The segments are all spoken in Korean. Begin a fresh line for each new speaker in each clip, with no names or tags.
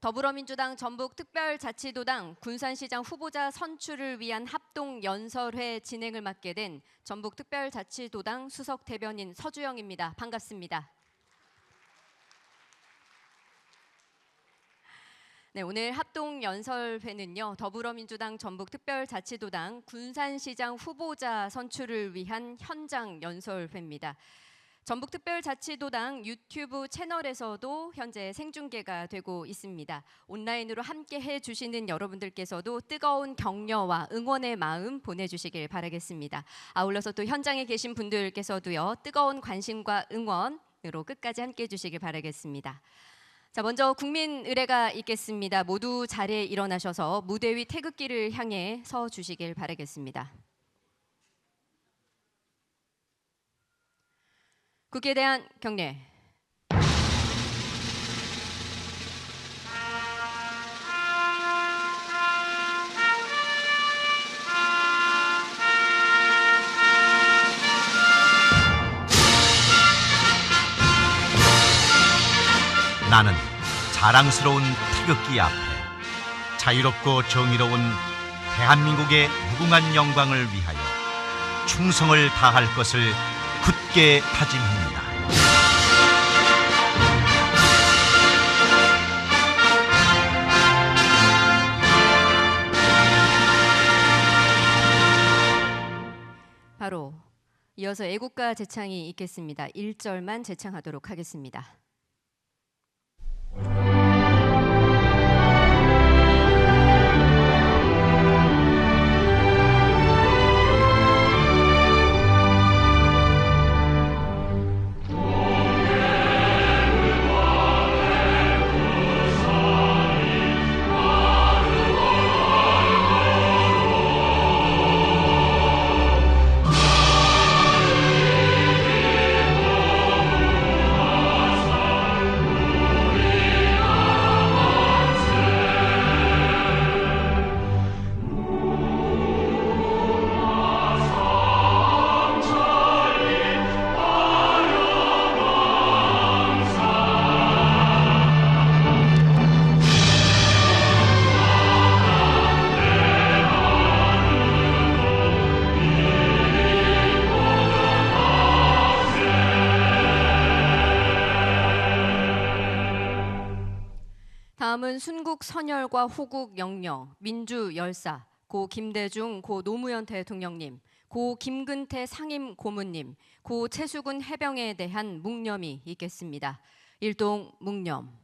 더불어민주당 전북특별자치도당 군산시장 후보자 선출을 위한 합동연설회 진행을 맡게 된 전북특별자치도당 수석대변인 서주영입니다. 반갑습니다. 네, 오늘 합동연설회는요, 더불어민주당 전북특별자치도당 군산시장 후보자 선출을 위한 현장 연설회입니다. 전북특별자치도당 유튜브 채널에서도 현재 생중계가 되고 있습니다. 온라인으로 함께 해주시는 여러분들께서도 뜨거운 격려와 응원의 마음 보내주시길 바라겠습니다. 아울러서 또 현장에 계신 분들께서도요, 뜨거운 관심과 응원으로 끝까지 함께 해주시길 바라겠습니다. 자, 먼저 국민 의례가 있겠습니다. 모두 자리에 일어나셔서 무대 위 태극기를 향해 서 주시길 바라겠습니다. 국기에 대한 경례.
나는 자랑스러운 태극기 앞에 자유롭고 정의로운 대한민국의 무궁한 영광을 위하여 충성을 다할 것을 굳게 다짐합니다.
바로 이어서 애국가 제창이 있겠습니다. 1절만 제창하도록 하겠습니다. 다음은 순국 선열과 호국 영령, 민주 열사, 고 김대중 고 노무현 대통령님, 고 김근태 상임 고문님, 고 최수근 해병에 대한 묵념이 있겠습니다. 일동 묵념.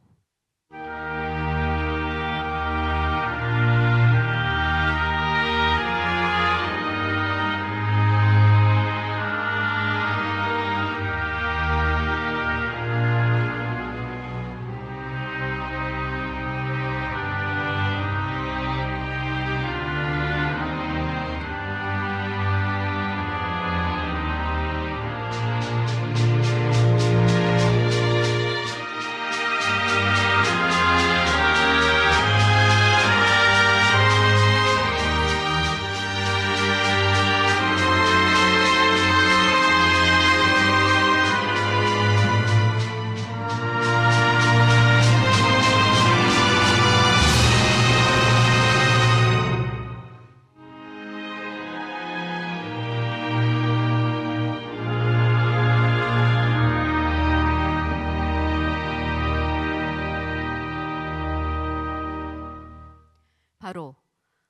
바로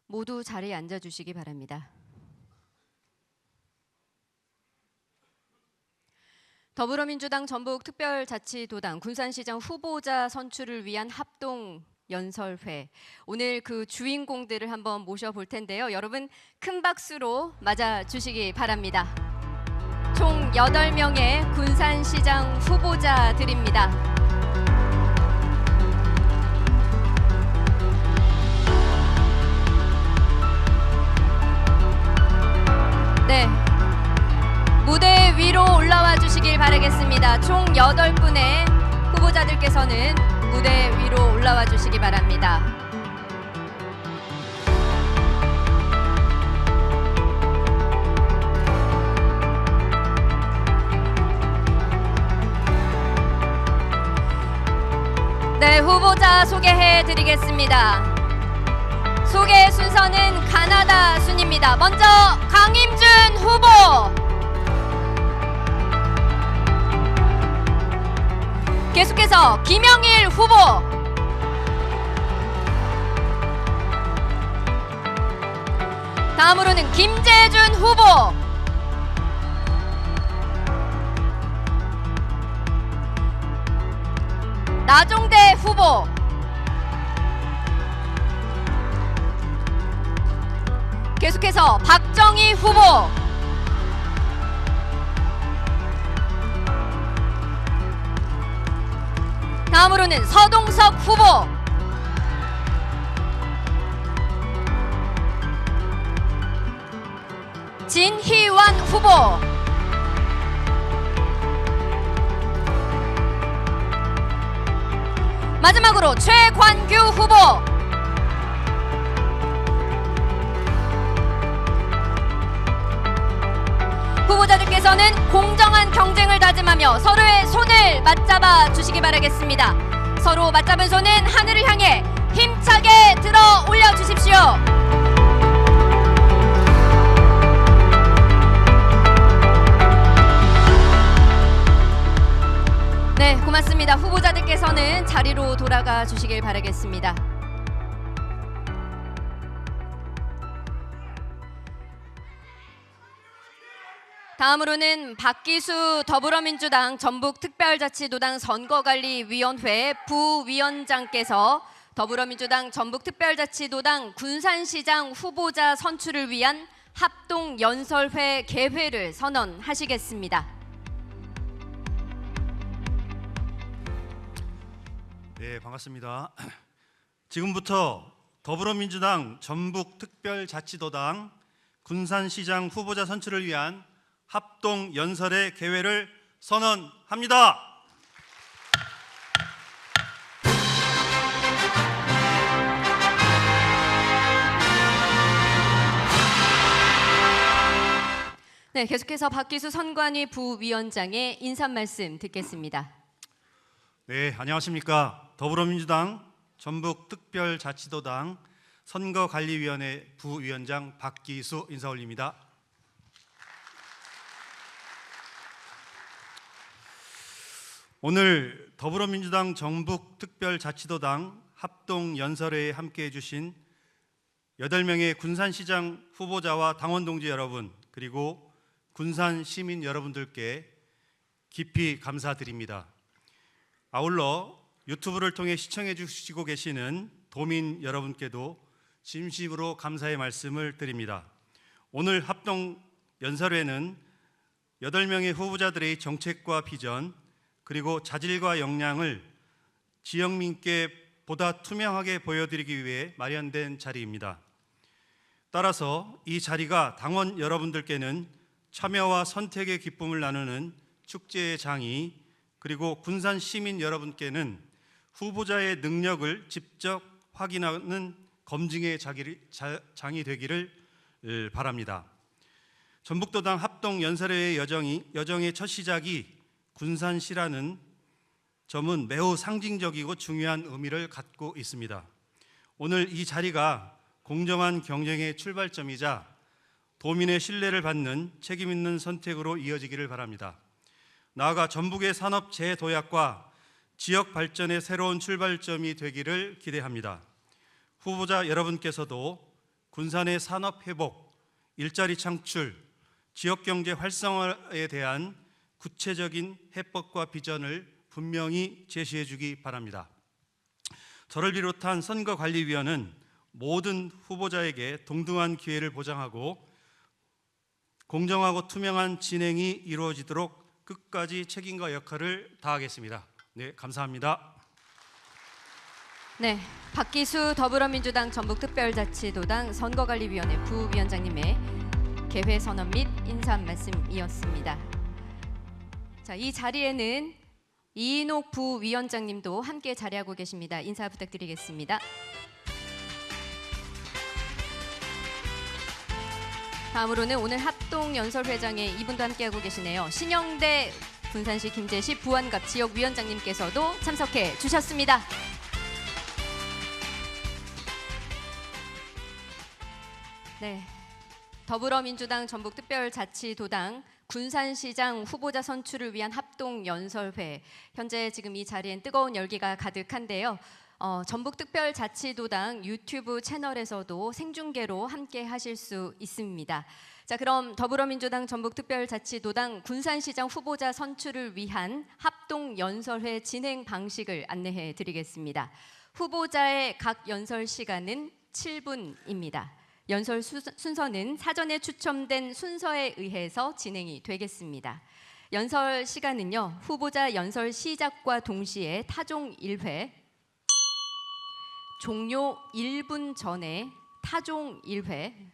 모두 자리에 앉아주시기 바랍니다. 더불어민주당 전북특별자치도당 군산시장 후보자 선출을 위한 합동연설회. 오늘 그 주인공들을 한번 모셔볼 텐데요. 여러분 큰 박수로 맞아주시기 바랍니다. 총 8명의 군산시장 후보자들입니다. 네, 무대 위로 올라와 주시길 바라겠습니다. 총 8분의 후보자들께서는 무대 위로 올라와 주시기 바랍니다. 네, 후보자 소개해 드리겠습니다. 소개 순서는 가나다 순입니다. 먼저 강임준 후보. 계속해서 김영일 후보. 다음으로는 김재준 후보. 나종대 후보. 계속해서 박정희 후보. 다음으로는 서동석 후보. 진희환 후보. 마지막으로 최관규 후보. 후보자들께서는 공정한 경쟁을 다짐하며 서로의 손을 맞잡아 주시기 바라겠습니다. 서로 맞잡은 손은 하늘을 향해 힘차게 들어 올려 주십시오. 네, 고맙습니다. 후보자들께서는 자리로 돌아가 주시길 바라겠습니다. 다음으로는 박기수 더불어민주당 전북특별자치도당 선거관리위원회 부위원장께서 더불어민주당 전북특별자치도당 군산시장 후보자 선출을 위한 합동연설회 개회를 선언하시겠습니다.
네, 반갑습니다. 지금부터 더불어민주당 전북특별자치도당 군산시장 후보자 선출을 위한 합동연설회 개회를 선언합니다.
네, 계속해서 박기수 선관위 부위원장의 인사 말씀 듣겠습니다.
네, 안녕하십니까. 더불어민주당 전북특별자치도당 선거관리위원회 부위원장 박기수 인사 올립니다. 오늘 더불어민주당 전북특별자치도당 합동연설회에 함께해 주신 8명의 군산시장 후보자와 당원 동지 여러분, 그리고 군산 시민 여러분들께 깊이 감사드립니다. 아울러 유튜브를 통해 시청해 주시고 계시는 도민 여러분께도 진심으로 감사의 말씀을 드립니다. 오늘 합동연설회는 8명의 후보자들의 정책과 비전, 그리고 자질과 역량을 지역민께 보다 투명하게 보여드리기 위해 마련된 자리입니다. 따라서 이 자리가 당원 여러분들께는 참여와 선택의 기쁨을 나누는 축제의 장이, 그리고 군산 시민 여러분께는 후보자의 능력을 직접 확인하는 검증의 장이 되기를 바랍니다. 전북도당 합동연설회의 여정의 첫 시작이 군산시라는 점은 매우 상징적이고 중요한 의미를 갖고 있습니다. 오늘 이 자리가 공정한 경쟁의 출발점이자 도민의 신뢰를 받는 책임 있는 선택으로 이어지기를 바랍니다. 나아가 전북의 산업 재도약과 지역 발전의 새로운 출발점이 되기를 기대합니다. 후보자 여러분께서도 군산의 산업 회복, 일자리 창출, 지역 경제 활성화에 대한 구체적인 해법과 비전을 분명히 제시해 주기 바랍니다. 저를 비롯한 선거관리위원은 모든 후보자에게 동등한 기회를 보장하고 공정하고 투명한 진행이 이루어지도록 끝까지 책임과 역할을 다하겠습니다. 네, 감사합니다.
네, 박기수 더불어민주당 전북특별자치도당 선거관리위원회 부위원장님의 개회 선언 및 인사 말씀이었습니다. 자, 이 자리에는 이인옥 부위원장님도 함께 자리하고 계십니다. 인사 부탁드리겠습니다. 다음으로는 오늘 합동연설회장에 이분도 함께하고 계시네요. 신영대 군산시 김제시 부안갑 지역위원장님께서도 참석해 주셨습니다. 네, 더불어민주당 전북특별자치도당 군산시장 후보자 선출을 위한 합동연설회, 현재 지금 이 자리엔 뜨거운 열기가 가득한데요. 전북특별자치도당 유튜브 채널에서도 생중계로 함께 하실 수 있습니다. 자, 그럼 더불어민주당 전북특별자치도당 군산시장 후보자 선출을 위한 합동연설회 진행 방식을 안내해 드리겠습니다. 후보자의 각 연설 시간은 7분입니다. 연설 순서는 사전에 추첨된 순서에 의해서 진행이 되겠습니다. 연설 시간은요, 후보자 연설 시작과 동시에 타종 1회, 종료 1분 전에 타종 1회,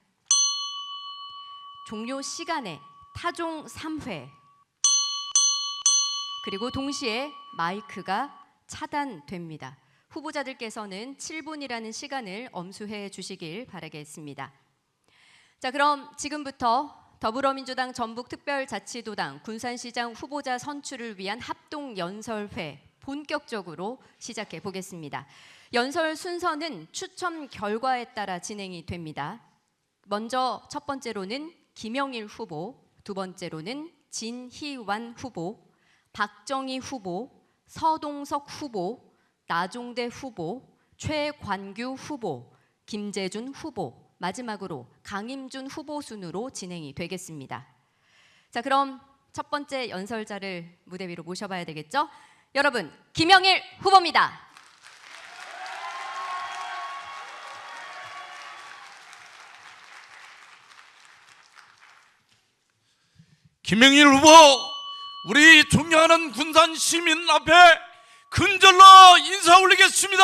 종료 시간에 타종 3회, 그리고 동시에 마이크가 차단됩니다. 후보자들께서는 7분이라는 시간을 엄수해 주시길 바라겠습니다. 자, 그럼 지금부터 더불어민주당 전북특별자치도당 군산시장 후보자 선출을 위한 합동연설회 본격적으로 시작해 보겠습니다. 연설 순서는 추첨 결과에 따라 진행이 됩니다. 먼저 첫 번째로는 김영일 후보, 두 번째로는 진희완 후보, 박정희 후보, 서동석 후보, 나종대 후보, 최관규 후보, 김재준 후보, 마지막으로 강임준 후보 순으로 진행이 되겠습니다. 자, 그럼 첫 번째 연설자를 무대 위로 모셔봐야 되겠죠? 여러분, 김영일 후보입니다.
김영일 후보, 우리 존경하는 군산 시민 앞에 큰절로 인사 올리겠습니다.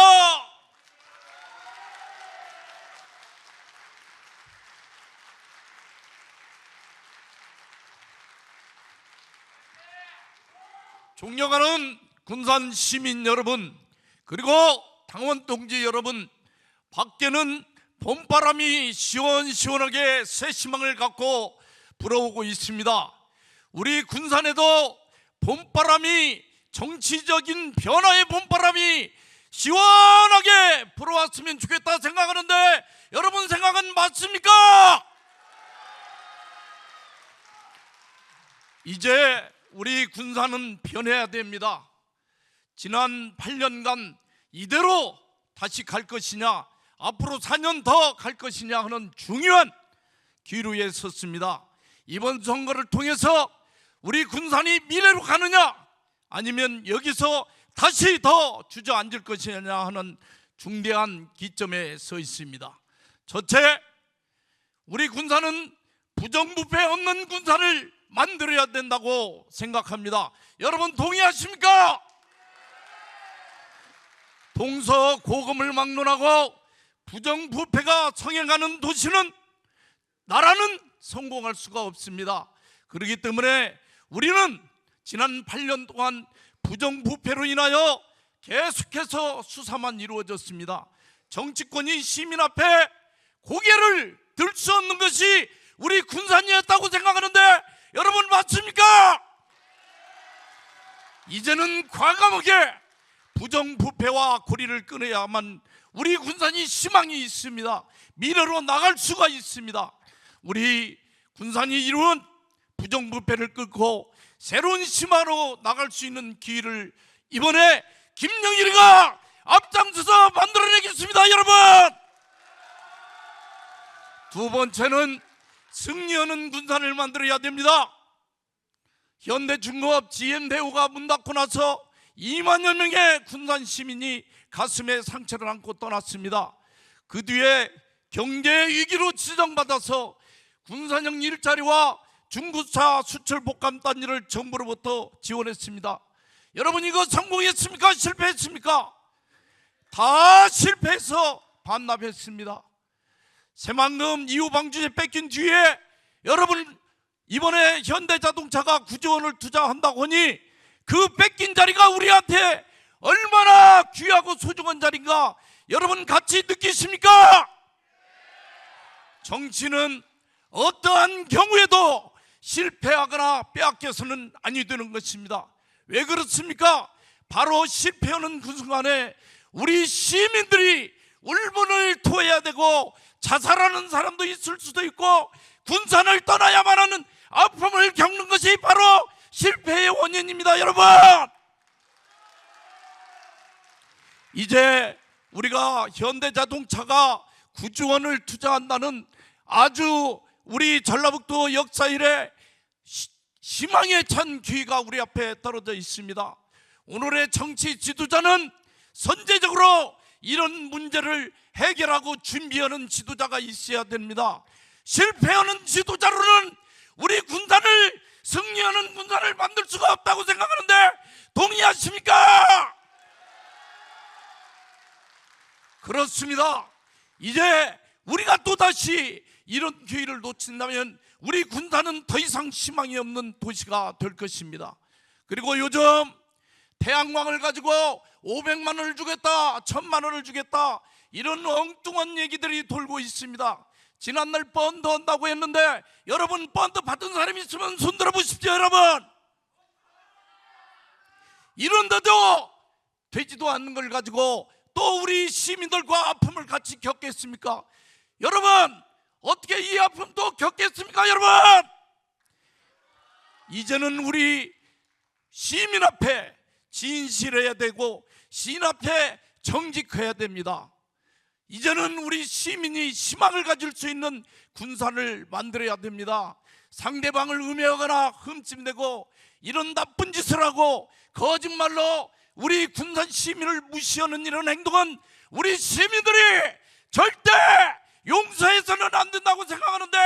존경하는 군산 시민 여러분, 그리고 당원 동지 여러분, 밖에는 봄바람이 시원시원하게 새 희망을 갖고 불어오고 있습니다. 우리 군산에도 봄바람이, 정치적인 변화의 봄바람이 시원하게 불어왔으면 좋겠다 생각하는데, 여러분 생각은 맞습니까? 이제 우리 군산은 변해야 됩니다. 지난 8년간 이대로 다시 갈 것이냐, 앞으로 4년 더 갈 것이냐 하는 중요한 기로에 섰습니다. 이번 선거를 통해서 우리 군산이 미래로 가느냐, 아니면 여기서 다시 더 주저앉을 것이냐 하는 중대한 기점에 서 있습니다. 첫째, 우리 군산은 부정부패 없는 군산을 만들어야 된다고 생각합니다. 여러분 동의하십니까? 동서고금을 막론하고 부정부패가 성행하는 도시는, 나라는 성공할 수가 없습니다. 그렇기 때문에 우리는 지난 8년 동안 부정부패로 인하여 계속해서 수사만 이루어졌습니다. 정치권이 시민 앞에 고개를 들 수 없는 것이 우리 군산이었다고 생각하는데, 여러분 맞습니까? 이제는 과감하게 부정부패와 고리를 끊어야만 우리 군산이 희망이 있습니다. 미래로 나갈 수가 있습니다. 우리 군산이 이룬 부정부패를 끊고 새로운 희망으로 나갈 수 있는 기회를 이번에 김영일이가 앞장서서 만들어내겠습니다. 여러분, 두 번째는 승리하는 군산을 만들어야 됩니다. 현대중공업 GM대우가 문 닫고 나서 2만여 명의 군산 시민이 가슴에 상처를 안고 떠났습니다. 그 뒤에 경제 위기로 지정받아서 군산형 일자리와 중구차 수출 복감 단지를 정부로부터 지원했습니다. 여러분, 이거 성공했습니까? 실패했습니까? 다 실패해서 반납했습니다. 새만금 이후 방주제 뺏긴 뒤에 여러분, 이번에 현대자동차가 9조 원을 투자한다고 하니 그 뺏긴 자리가 우리한테 얼마나 귀하고 소중한 자리인가 여러분 같이 느끼십니까? 정치는 어떠한 경우에도 실패하거나 빼앗겨서는 아니 되는 것입니다. 왜 그렇습니까? 바로 실패하는 그 순간에 우리 시민들이 울분을 토해야 되고 자살하는 사람도 있을 수도 있고 군산을 떠나야만 하는 아픔을 겪는 것이 바로 실패의 원인입니다. 여러분, 이제 우리가 현대자동차가 9조 원을 투자한다는 아주 우리 전라북도 역사 이래 희망에 찬 기회가 우리 앞에 떨어져 있습니다. 오늘의 정치 지도자는 선제적으로 이런 문제를 해결하고 준비하는 지도자가 있어야 됩니다. 실패하는 지도자로는 우리 군산을 승리하는 군산을 만들 수가 없다고 생각하는데 동의하십니까? 그렇습니다. 이제 우리가 또다시 이런 기회를 놓친다면 우리 군산은 더 이상 희망이 없는 도시가 될 것입니다. 그리고 요즘 태양광을 가지고 500만 원을 주겠다, 1000만 원을 주겠다, 이런 엉뚱한 얘기들이 돌고 있습니다. 지난날 펀드 한다고 했는데 여러분, 펀드 받은 사람이 있으면 손 들어보십시오. 여러분, 이런데도 되지도 않는 걸 가지고 또 우리 시민들과 아픔을 같이 겪겠습니까? 여러분, 어떻게 이 아픔 또 겪겠습니까? 여러분, 이제는 우리 시민 앞에 진실해야 되고 시민 앞에 정직해야 됩니다. 이제는 우리 시민이 희망을 가질 수 있는 군산을 만들어야 됩니다. 상대방을 음해하거나 흠집내고 이런 나쁜 짓을 하고 거짓말로 우리 군산 시민을 무시하는 이런 행동은 우리 시민들이 절대 용서해서는 안 된다고 생각하는데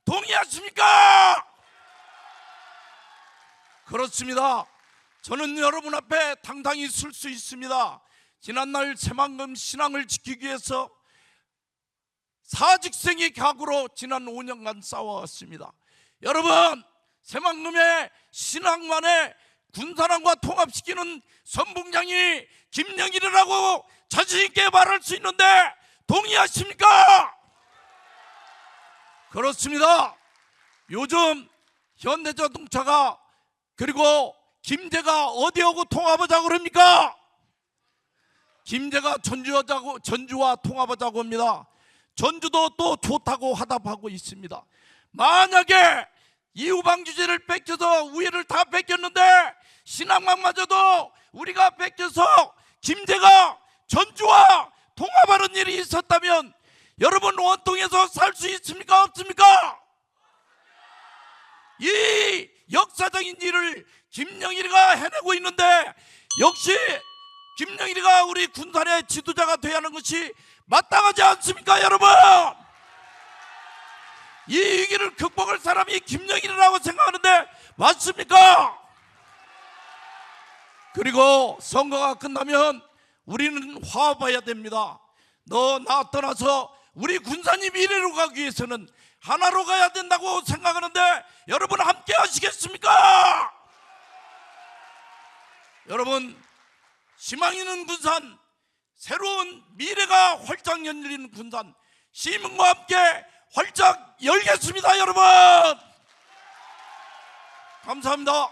동의하십니까? 그렇습니다. 저는 여러분 앞에 당당히 설 수 있습니다. 지난날 새만금 신앙을 지키기 위해서 사직생의 각오로 지난 5년간 싸워왔습니다. 여러분, 새만금의 신앙만에 군산항과 통합시키는 선봉장이 김영일이라고 자신있게 말할 수 있는데 동의하십니까? 그렇습니다. 요즘 현대자동차가 그리고 김제가 어디하고 통합하자고 그럽니까? 김제가 전주와 통합하자고 합니다. 전주도 또 좋다고 화답하고 있습니다. 만약에 이후방 주제를 뺏겨서 우회를 다 뺏겼는데 신항망마저도 우리가 뺏겨서 김제가 전주와 통합하는 일이 있었다면 여러분, 원통에서 살 수 있습니까? 없습니까? 이 역사적인 일을 김영일이가 해내고 있는데 역시 김영일이가 우리 군산의 지도자가 되어야 하는 것이 마땅하지 않습니까? 여러분, 이 위기를 극복할 사람이 김영일이라고 생각하는데 맞습니까? 그리고 선거가 끝나면 우리는 화합해야 됩니다. 너 나 떠나서 우리 군산이 미래로 가기 위해서는 하나로 가야 된다고 생각하는데 여러분, 함께 하시겠습니까? 여러분, 희망 있는 군산, 새로운 미래가 활짝 열리는 군산, 시민과 함께 활짝 열겠습니다. 여러분, 감사합니다.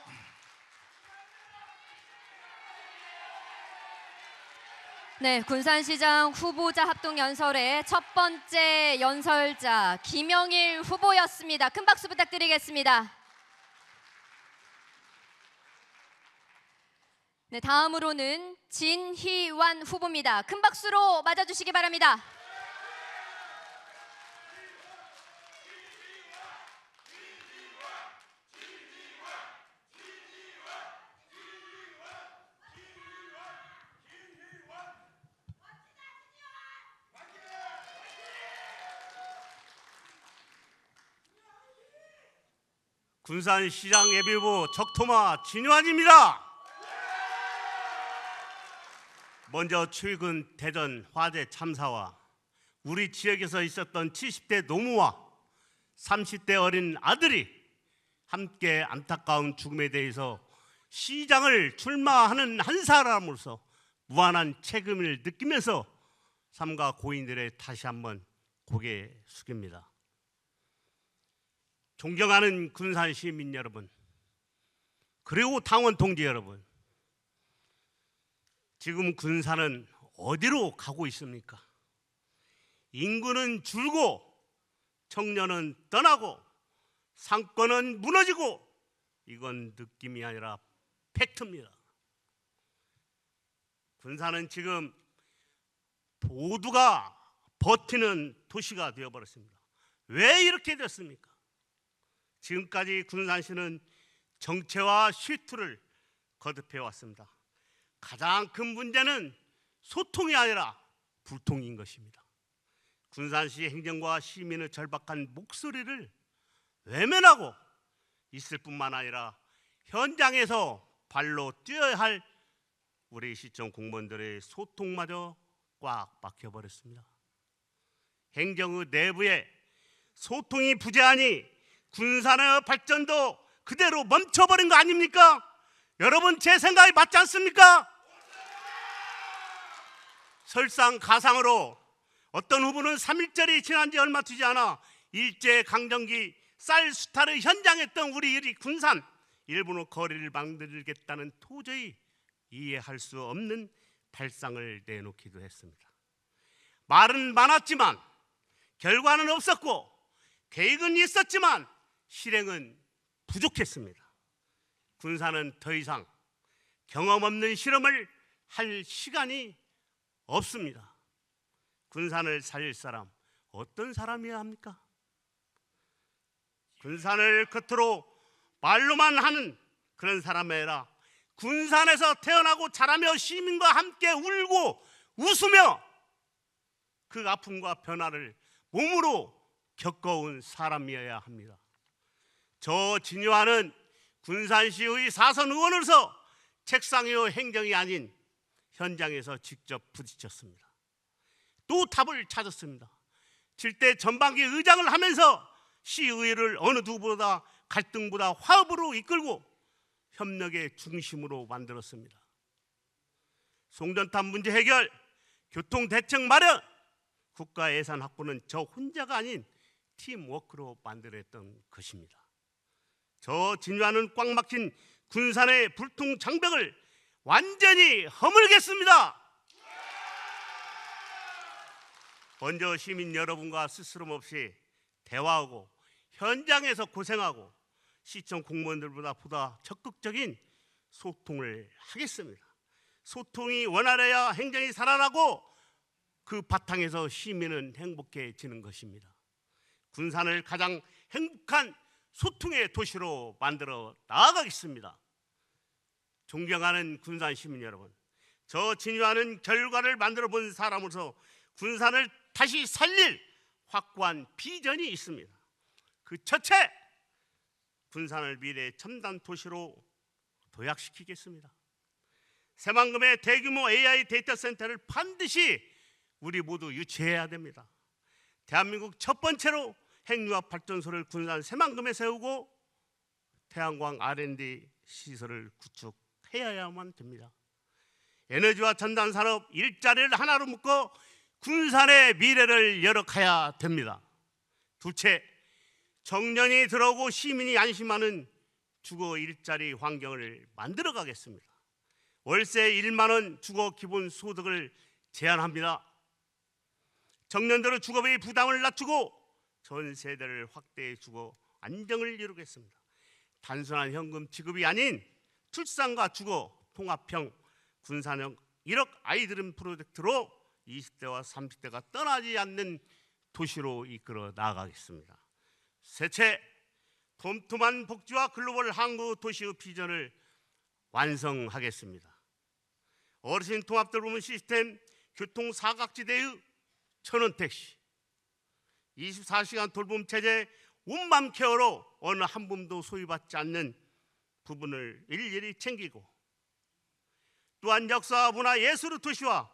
네, 군산시장 후보자 합동연설의 첫 번째 연설자 김영일 후보였습니다. 큰 박수 부탁드리겠습니다. 네, 다음으로는 진희완 후보입니다. 큰 박수로 맞아주시기 바랍니다.
군산시장 예비후보 적토마 진유환입니다. 먼저 최근 대전 화재 참사와 우리 지역에서 있었던 70대 노무와 30대 어린 아들이 함께 안타까운 죽음에 대해서 시장을 출마하는 한 사람으로서 무한한 책임을 느끼면서 삼가 고인들의 다시 한번 고개 숙입니다. 존경하는 군산 시민 여러분, 그리고 당원 동지 여러분, 지금 군산은 어디로 가고 있습니까?
인구는 줄고 청년은 떠나고 상권은 무너지고 이건 느낌이 아니라 팩트입니다. 군산은 지금 모두가 버티는 도시가 되어버렸습니다. 왜 이렇게 됐습니까? 지금까지 군산시는 정체와 실투를 거듭해 왔습니다. 가장 큰 문제는 소통이 아니라 불통인 것입니다. 군산시 행정과 시민의 절박한 목소리를 외면하고 있을 뿐만 아니라 현장에서 발로 뛰어야 할 우리 시청 공무원들의 소통마저 꽉 막혀버렸습니다. 행정의 내부에 소통이 부재하니 군산의 발전도 그대로 멈춰버린 거 아닙니까? 여러분 제 생각이 맞지 않습니까? 설상가상으로 어떤 후보는 3.1절이 지난 지 얼마 되지 않아 일제강점기 쌀수탈의 현장했던 우리 군산 일본의 거리를 만들겠다는 도저히 이해할 수 없는 발상을 내놓기도 했습니다. 말은 많았지만 결과는 없었고 계획은 있었지만 실행은 부족했습니다. 군산은 더 이상 경험 없는 실험을 할 시간이 없습니다. 군산을 살릴 사람 어떤 사람이어야 합니까? 군산을 겉으로 말로만 하는 그런 사람이 아니라 군산에서 태어나고 자라며 시민과 함께 울고 웃으며 그 아픔과 변화를 몸으로 겪어온 사람이어야 합니다. 저 진요한은 군산시의 사선 의원으로서 책상의 행정이 아닌 현장에서 직접 부딪혔습니다. 또 답을 찾았습니다. 7대 전반기 의장을 하면서 시의회를 어느 누구보다 갈등보다 화합으로 이끌고 협력의 중심으로 만들었습니다. 송전탑 문제 해결, 교통대책 마련, 국가 예산 확보는 저 혼자가 아닌 팀워크로 만들었던 것입니다. 저 진화는 꽉 막힌 군산의 불통 장벽을 완전히 허물겠습니다. 먼저 시민 여러분과 스스럼 없이 대화하고 현장에서 고생하고 시청 공무원들보다 보다 적극적인 소통을 하겠습니다. 소통이 원활해야 행정이 살아나고 그 바탕에서 시민은 행복해지는 것입니다. 군산을 가장 행복한 소통의 도시로 만들어 나아가겠습니다. 존경하는 군산 시민 여러분, 저 진유하는 결과를 만들어 본 사람으로서 군산을 다시 살릴 확고한 비전이 있습니다. 그 첫째, 군산을 미래의 첨단 도시로 도약시키겠습니다. 새만금의 대규모 AI 데이터 센터를 반드시 우리 모두 유치해야 됩니다. 대한민국 첫 번째로 핵융합 발전소를 군산 새만금에 세우고 태양광 R&D 시설을 구축해야만 됩니다. 에너지와 첨단 산업 일자리를 하나로 묶어 군산의 미래를 열어가야 됩니다. 둘째, 정년이 들어오고 시민이 안심하는 주거 일자리 환경을 만들어 가겠습니다. 월세 1만 원 주거 기본 소득을 제한합니다. 청년들의 주거비 부담을 낮추고 전 세대를 확대해 주거 안정을 이루겠습니다. 단순한 현금 지급이 아닌 출산과 주거 통합형 군산형 1억 아이들은 프로젝트로 20대와 30대가 떠나지 않는 도시로 이끌어 나아가겠습니다. 셋째, 촘촘한 복지와 글로벌 항구 도시의 비전을 완성하겠습니다. 어르신 통합 돌보는 시스템, 교통 사각지대의 천원택시, 24시간 돌봄 체제, 온맘 케어로 어느 한 분도 소외받지 않는 부분을 일일이 챙기고, 또한 역사와 문화 예술의 도시와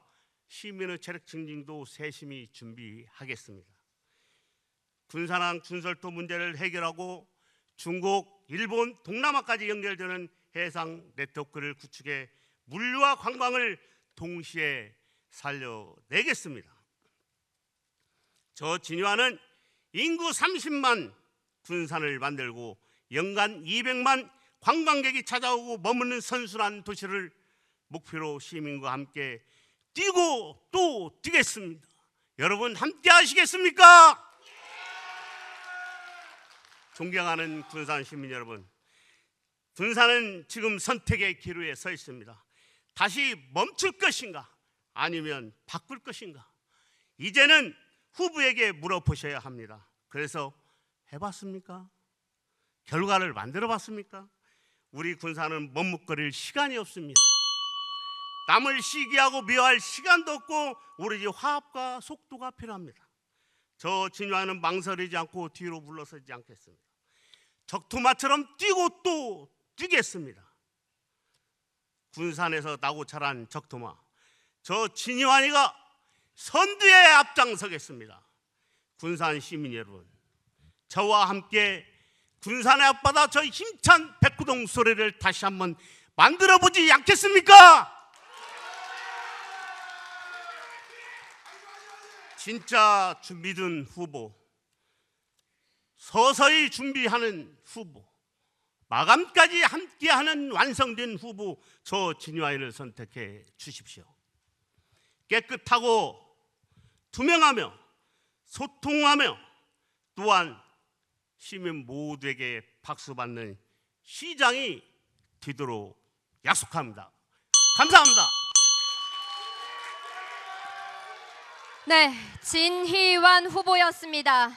시민의 체력 증진도 세심히 준비하겠습니다. 군산항 군설도 문제를 해결하고 중국, 일본, 동남아까지 연결되는 해상 네트워크를 구축해 물류와 관광을 동시에 살려내겠습니다. 저 진유하는 인구 30만 군산을 만들고 연간 200만 관광객이 찾아오고 머무는 선순환 도시를 목표로 시민과 함께 뛰고 또 뛰겠습니다. 여러분 함께 하시겠습니까? 존경하는 군산 시민 여러분, 군산은 지금 선택의 기로에 서 있습니다. 다시 멈출 것인가 아니면 바꿀 것인가, 이제는 후보에게 물어보셔야 합니다. 그래서 해봤습니까? 결과를 만들어 봤습니까? 우리 군산은 머뭇거릴 시간이 없습니다. 남을 시기하고 미워할 시간도 없고 오로지 화합과 속도가 필요합니다. 저 진화는 망설이지 않고 뒤로 물러서지 않겠습니다. 적토마처럼 뛰고 또 뛰겠습니다. 군산에서 나고 자란 적토마, 저 진이환이가 선두에 앞장서겠습니다. 군산 시민 여러분, 저와 함께 군산의 앞바다 저 힘찬 백구동 소리를 다시 한번 만들어보지 않겠습니까? 진짜 준비된 후보, 서서히 준비하는 후보, 마감까지 함께하는 완성된 후보, 저 진유아인을 선택해 주십시오. 깨끗하고 투명하며 소통하며 또한 시민 모두에게 박수받는 시장이 되도록 약속합니다. 감사합니다.
네, 진희환 후보였습니다.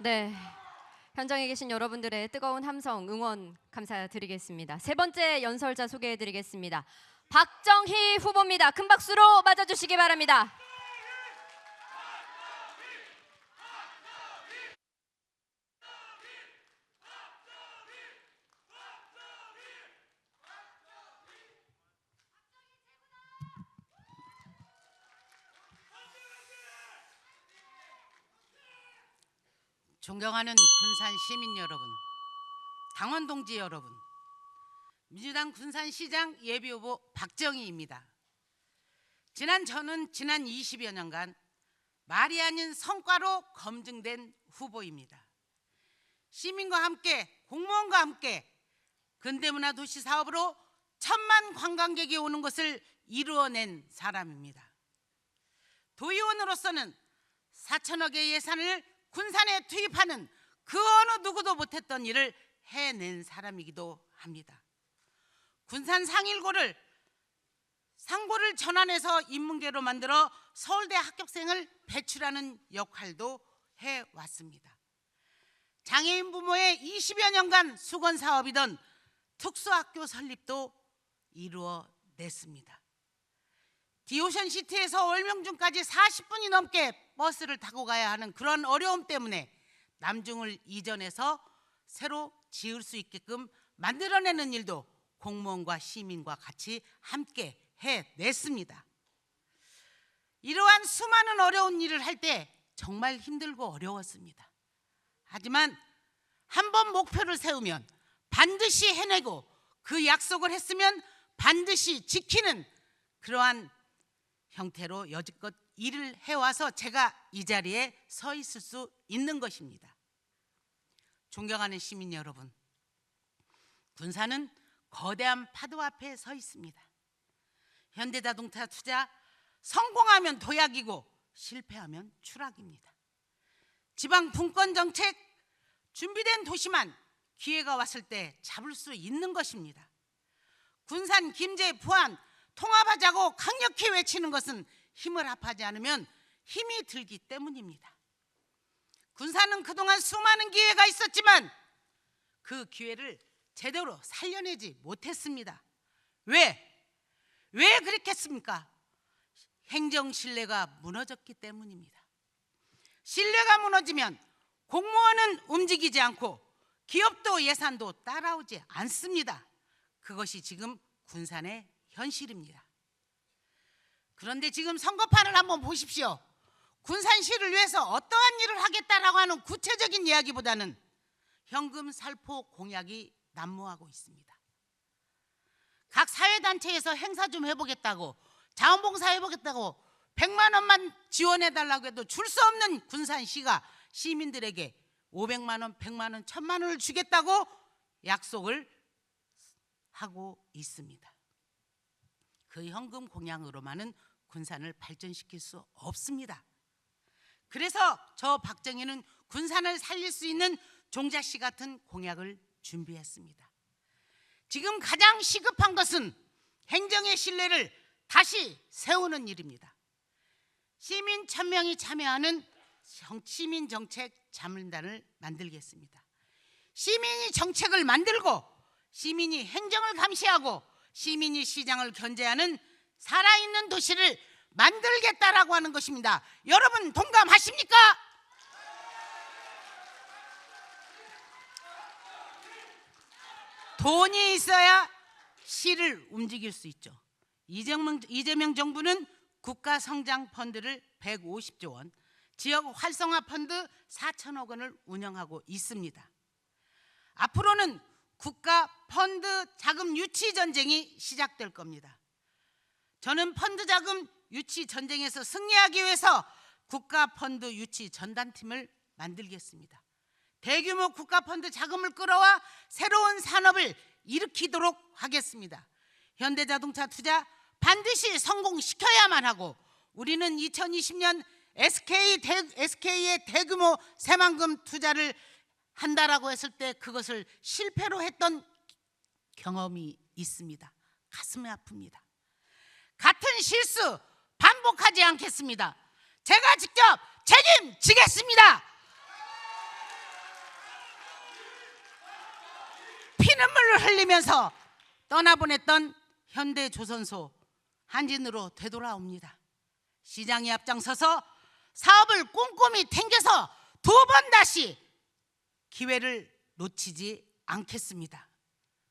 네, 현장에 계신 여러분들의 뜨거운 함성 응원 감사드리겠습니다. 세 번째 연설자 소개해드리겠습니다. 박정희 후보입니다. 큰 박수로 맞아주시기 바랍니다.
존경하는 군산 시민 여러분, 당원 동지 여러분, 민주당 군산시장 예비후보 박정희입니다. 저는 지난 20여 년간 말이 아닌 성과로 검증된 후보입니다. 시민과 함께, 공무원과 함께 근대문화 도시 사업으로 1,000만 관광객이 오는 것을 이루어낸 사람입니다. 도의원으로서는 4천억의 예산을 군산에 투입하는 그 어느 누구도 못했던 일을 해낸 사람이기도 합니다. 군산 상일고를 상고를 전환해서 인문계로 만들어 서울대 합격생을 배출하는 역할도 해왔습니다. 장애인 부모의 20여 년간 수건 사업이던 특수학교 설립도 이루어냈습니다. 디오션시티에서 월명중까지 40분이 넘게 버스를 타고 가야 하는 그런 어려움 때문에 남중을 이전해서 새로 지을 수 있게끔 만들어내는 일도 공무원과 시민과 같이 함께 해냈습니다. 이러한 수많은 어려운 일을 할 때 정말 힘들고 어려웠습니다. 하지만 한번 목표를 세우면 반드시 해내고 그 약속을 했으면 반드시 지키는 그러한 형태로 여지껏 일을 해와서 제가 이 자리에 서 있을 수 있는 것입니다. 존경하는 시민 여러분, 군산은 거대한 파도 앞에 서 있습니다. 현대자동차 투자, 성공하면 도약이고 실패하면 추락입니다. 지방 분권 정책, 준비된 도시만 기회가 왔을 때 잡을 수 있는 것입니다. 군산, 김제, 부안 통합하자고 강력히 외치는 것은 힘을 합하지 않으면 힘이 들기 때문입니다. 군산은 그동안 수많은 기회가 있었지만 그 기회를 제대로 살려내지 못했습니다. 왜 그렇겠습니까? 행정 신뢰가 무너졌기 때문입니다. 신뢰가 무너지면 공무원은 움직이지 않고 기업도 예산도 따라오지 않습니다. 그것이 지금 군산의 현실입니다. 그런데 지금 선거판을 한번 보십시오. 군산시를 위해서 어떠한 일을 하겠다라고 하는 구체적인 이야기보다는 현금 살포 공약이 난무하고 있습니다. 각 사회단체에서 행사 좀 해보겠다고, 자원봉사 해보겠다고 100만 원만 지원해달라고 해도 줄 수 없는 군산시가 시민들에게 500만 원, 100만 원, 1000만 원을 주겠다고 약속을 하고 있습니다. 그 현금 공양으로만은 군산을 발전시킬 수 없습니다. 그래서 저 박정희는 군산을 살릴 수 있는 종자씨 같은 공약을 준비했습니다. 지금 가장 시급한 것은 행정의 신뢰를 다시 세우는 일입니다. 시민 1000명이 참여하는 시민정책 자문단을 만들겠습니다. 시민이 정책을 만들고 시민이 행정을 감시하고 시민이 시장을 견제하는 살아있는 도시를 만들겠다라고 하는 것입니다. 여러분 동감하십니까? 돈이 있어야 시를 움직일 수 있죠. 이재명 정부는 국가성장펀드를 150조 원, 지역 활성화 펀드 4천억 원을 운영하고 있습니다. 앞으로는 국가 펀드 자금 유치 전쟁이 시작될 겁니다. 저는 펀드 자금 유치 전쟁에서 승리하기 위해서 국가 펀드 유치 전담팀을 만들겠습니다. 대규모 국가 펀드 자금을 끌어와 새로운 산업을 일으키도록 하겠습니다. 현대자동차 투자 반드시 성공시켜야만 하고, 우리는 2020년 SK의 대규모 새만금 투자를 한다라고 했을 때 그것을 실패로 했던 경험이 있습니다. 가슴이 아픕니다. 같은 실수 반복하지 않겠습니다. 제가 직접 책임지겠습니다. 피눈물을 흘리면서 떠나보냈던 현대조선소 한진으로 되돌아옵니다. 시장이 앞장서서 사업을 꼼꼼히 챙겨서 2번 다시 기회를 놓치지 않겠습니다.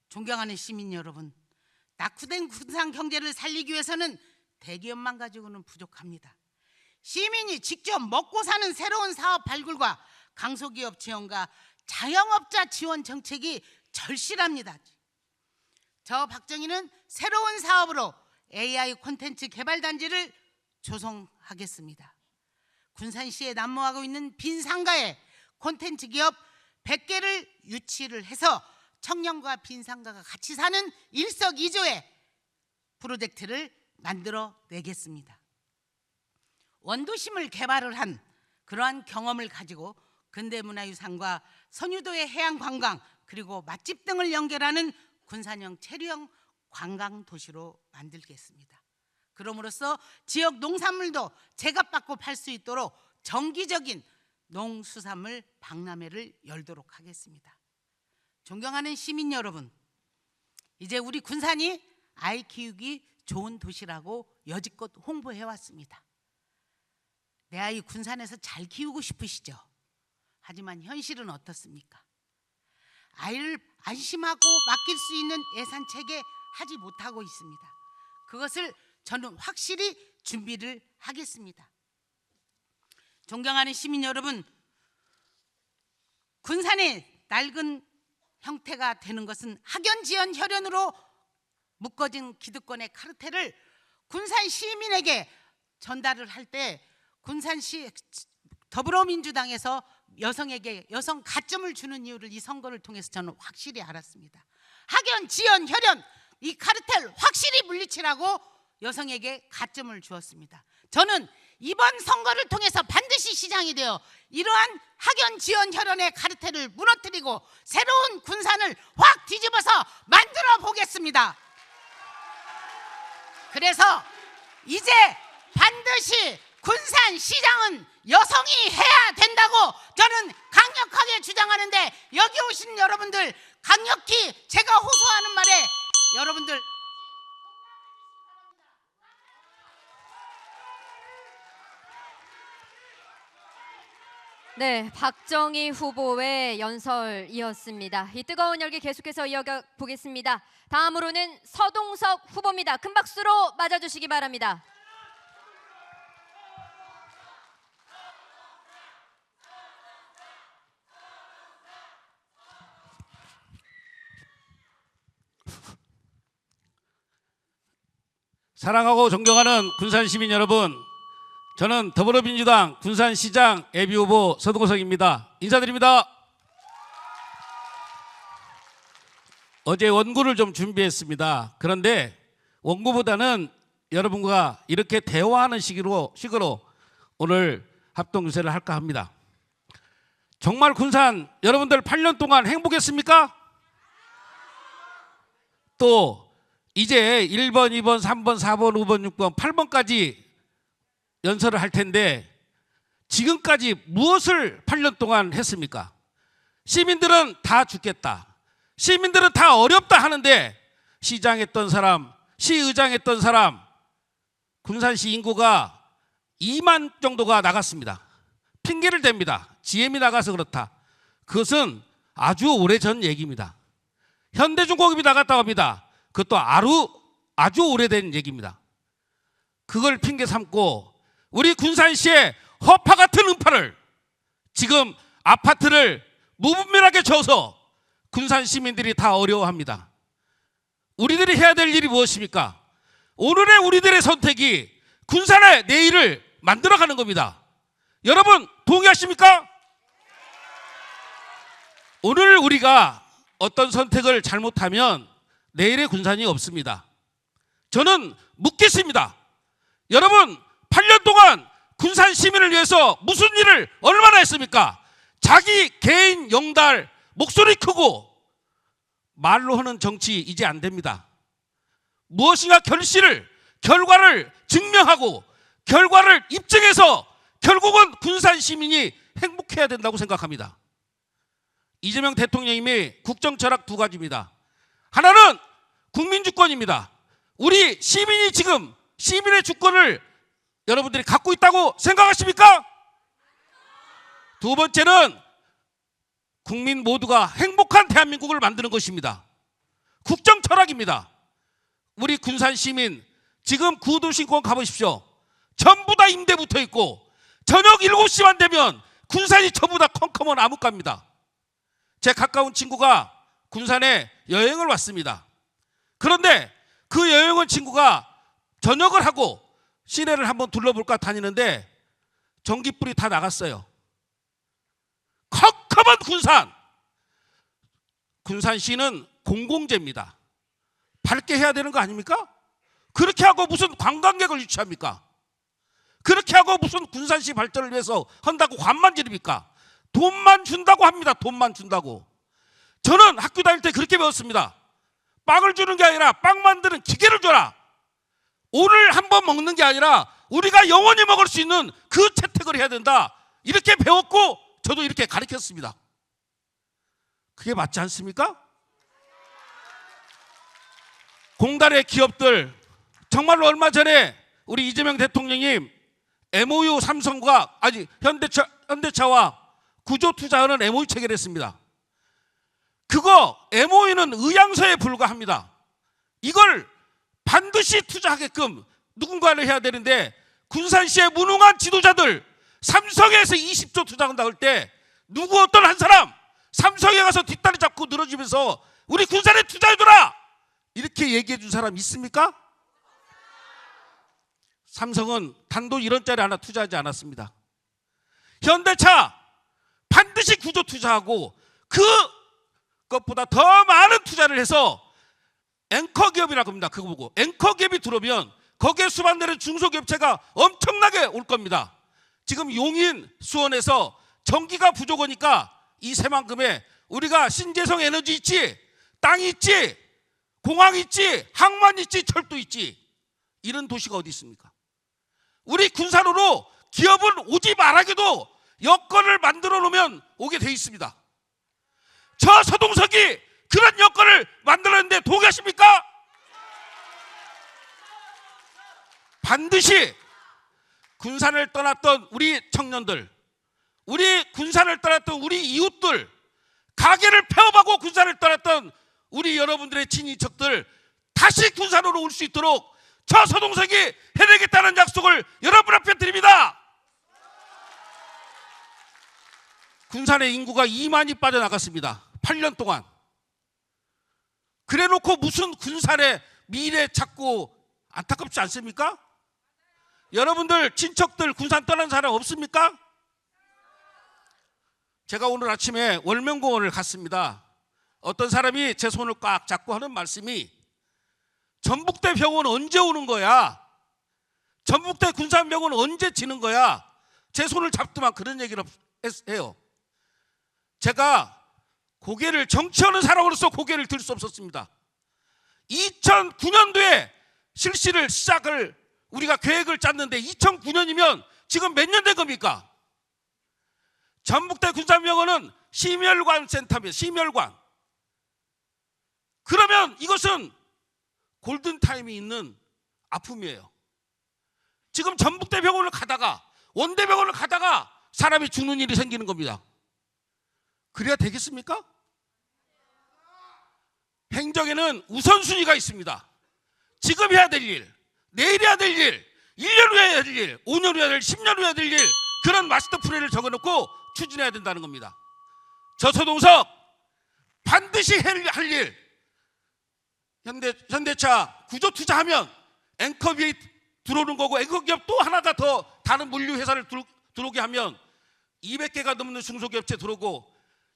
존경하는 시민 여러분, 낙후된 군산 경제를 살리기 위해서는 대기업만 가지고는 부족합니다. 시민이 직접 먹고 사는 새로운 사업 발굴과 강소기업 지원과 자영업자 지원 정책이 절실합니다. 저 박정희는 새로운 사업으로 AI 콘텐츠 개발단지를 조성하겠습니다. 군산시에 난무하고 있는 빈 상가에 콘텐츠 기업 100개를 유치를 해서 청년과 빈 상가가 같이 사는 일석이조의 프로젝트를 만들어내겠습니다. 원도심을 개발을 한 그러한 경험을 가지고 근대문화유산과 선유도의 해양관광 그리고 맛집 등을 연결하는 군산형 체류형 관광도시로 만들겠습니다. 그럼으로써 지역 농산물도 제값받고 팔 수 있도록 정기적인 농수산물 박람회를 열도록 하겠습니다. 존경하는 시민 여러분, 이제 우리 군산이 아이 키우기 좋은 도시라고 여지껏 홍보해왔습니다. 내 아이 군산에서 잘 키우고 싶으시죠? 하지만 현실은 어떻습니까? 아이를 안심하고 맡길 수 있는 예산체계 하지 못하고 있습니다. 그것을 저는 확실히 준비를 하겠습니다. 존경하는 시민 여러분, 군산의 낡은 형태가 되는 것은 학연지연 혈연으로 묶어진 기득권의 카르텔을 군산 시민에게 전달을 할 때 군산시 더불어민주당에서 여성에게 여성 가점을 주는 이유를 이 선거를 통해서 저는 확실히 알았습니다. 학연, 지연, 혈연 이 카르텔 확실히 물리치라고 여성에게 가점을 주었습니다. 저는 이번 선거를 통해서 반드시 시장이 되어 이러한 학연, 지연, 혈연의 카르텔을 무너뜨리고 새로운 군산을 확 뒤집어서 만들어 보겠습니다. 그래서 이제 반드시 군산시장은 여성이 해야 된다고 저는 강력하게 주장하는데, 여기 오신 여러분들 강력히 제가 호소하는 말에 여러분들
네, 박정희 후보의 연설이었습니다. 이 뜨거운 열기 계속해서 이어가 보겠습니다. 다음으로는 서동석 후보입니다. 큰 박수로 맞아주시기 바랍니다.
사랑하고 존경하는 군산 시민 여러분, 저는 더불어민주당 군산시장 예비후보 서동석입니다. 인사드립니다. 어제 원고를 좀 준비했습니다. 그런데 원고보다는 여러분과 이렇게 대화하는 식으로 오늘 합동유세를 할까 합니다. 정말 군산 여러분들 8년 동안 행복했습니까? 또 이제 1번, 2번, 3번, 4번, 5번, 6번, 8번까지 연설을 할 텐데 지금까지 무엇을 8년 동안 했습니까? 시민들은 다 죽겠다, 시민들은 다 어렵다 하는데 시장 했던 사람, 시의장 했던 사람, 군산시 인구가 2만 정도가 나갔습니다. 핑계를 댑니다. GM이 나가서 그렇다. 그것은 아주 오래전 얘기입니다. 현대중공업이 나갔다고 합니다. 그것도 아주 오래된 얘기입니다. 그걸 핑계 삼고 우리 군산시의 허파 같은 음파를 지금 아파트를 무분별하게 줘서 군산 시민들이 다 어려워합니다. 우리들이 해야 될 일이 무엇입니까? 오늘의 우리들의 선택이 군산의 내일을 만들어가는 겁니다. 여러분 동의하십니까? 오늘 우리가 어떤 선택을 잘못하면 내일의 군산이 없습니다. 저는 묻겠습니다. 여러분 8년 동안 군산 시민을 위해서 무슨 일을 얼마나 했습니까? 자기 개인 영달 목소리 크고 말로 하는 정치 이제 안 됩니다. 무엇인가 결과를 증명하고 결과를 입증해서 결국은 군산 시민이 행복해야 된다고 생각합니다. 이재명 대통령님의 국정 철학 두 가지입니다. 하나는 국민주권입니다. 우리 시민이 지금 시민의 주권을 여러분들이 갖고 있다고 생각하십니까? 두 번째는 국민 모두가 행복한 대한민국을 만드는 것입니다. 국정 철학입니다. 우리 군산 시민 지금 구도심권 가보십시오. 전부 다 임대 붙어 있고 저녁 7시만 되면 군산이 전부 다 컴컴한 암흑가입니다. 제 가까운 친구가 군산에 여행을 왔습니다. 그런데 그 여행 온 친구가 저녁을 하고 시내를 한번 둘러볼까 다니는데 전기불이 다 나갔어요. 컴컴한 군산시는 공공재입니다. 밝게 해야 되는 거 아닙니까? 그렇게 하고 무슨 관광객을 유치합니까? 그렇게 하고 무슨 군산시 발전을 위해서 한다고 관만 지릅니까? 돈만 준다고 합니다. 돈만 준다고. 저는 학교 다닐 때 그렇게 배웠습니다. 빵을 주는 게 아니라 빵 만드는 기계를 줘라. 오늘 한번 먹는 게 아니라 우리가 영원히 먹을 수 있는 그 채택을 해야 된다. 이렇게 배웠고 저도 이렇게 가르쳤습니다. 그게 맞지 않습니까? 공단의 기업들 정말로 얼마 전에 우리 이재명 대통령님 MOU 삼성과 현대차와 구조투자하는 MOU 체결했습니다. 그거 MOU는 의향서에 불과합니다. 이걸 반드시 투자하게끔 누군가를 해야 되는데 군산시의 무능한 지도자들 삼성에서 20조 투자한다고 할 때 누구 어떤 한 사람 삼성에 가서 뒷다리 잡고 늘어지면서 우리 군산에 투자해줘라 이렇게 얘기해 준 사람 있습니까? 삼성은 단돈 1원짜리 하나 투자하지 않았습니다. 현대차 반드시 구조 투자하고 그것보다 더 많은 투자를 해서 앵커 기업이라고 합니다. 그거 보고 앵커 기업이 들어오면 거기에 수반되는 중소기업체가 엄청나게 올 겁니다. 지금 용인, 수원에서 전기가 부족하니까 이 새만큼에 우리가 신재생 에너지 있지, 땅이 있지, 공항 있지, 항만 있지, 철도 있지. 이런 도시가 어디 있습니까? 우리 군산으로 기업은 오지 말하게도 여건을 만들어 놓으면 오게 돼 있습니다. 저 서동석이 그런 여건을 만들었는데 동의하십니까? 반드시 군산을 떠났던 우리 청년들, 우리 군산을 떠났던 우리 이웃들, 가게를 폐업하고 군산을 떠났던 우리 여러분들의 친인척들 다시 군산으로 올 수 있도록 저 서동석이 해내겠다는 약속을 여러분 앞에 드립니다. 군산의 인구가 2만이 빠져나갔습니다. 8년 동안. 그래놓고 무슨 군산의 미래 찾고 안타깝지 않습니까? 여러분들 친척들 군산 떠난 사람 없습니까? 제가 오늘 아침에 월명공원을 갔습니다. 어떤 사람이 제 손을 꽉 잡고 하는 말씀이 전북대 병원 언제 오는 거야? 전북대 군산병원 언제 지는 거야? 제 손을 잡더만 그런 얘기를 해요. 제가 고개를 정치하는 사람으로서 고개를 들 수 없었습니다. 2009년도에 실시를 시작을 우리가 계획을 짰는데 2009년이면 지금 몇 년 된 겁니까? 전북대 군산병원은 심혈관 센터입니다. 심혈관. 그러면 이것은 골든타임이 있는 아픔이에요. 지금 전북대 병원을 가다가 원대병원을 가다가 사람이 죽는 일이 생기는 겁니다. 그래야 되겠습니까? 행정에는 우선순위가 있습니다. 지금 해야 될 일, 내일 해야 될 일, 1년 후에 해야 될 일, 5년 후에 해야 될 일, 10년 후에 해야 될 일, 그런 마스터 플랜을 적어놓고 추진해야 된다는 겁니다. 저 서동석 반드시 할 일, 현대차 구조 투자하면 앵커기업이 들어오는 거고, 앵커기업 또 하나 더 다른 물류 회사를 들어오게 하면 200개가 넘는 중소기업체 들어오고,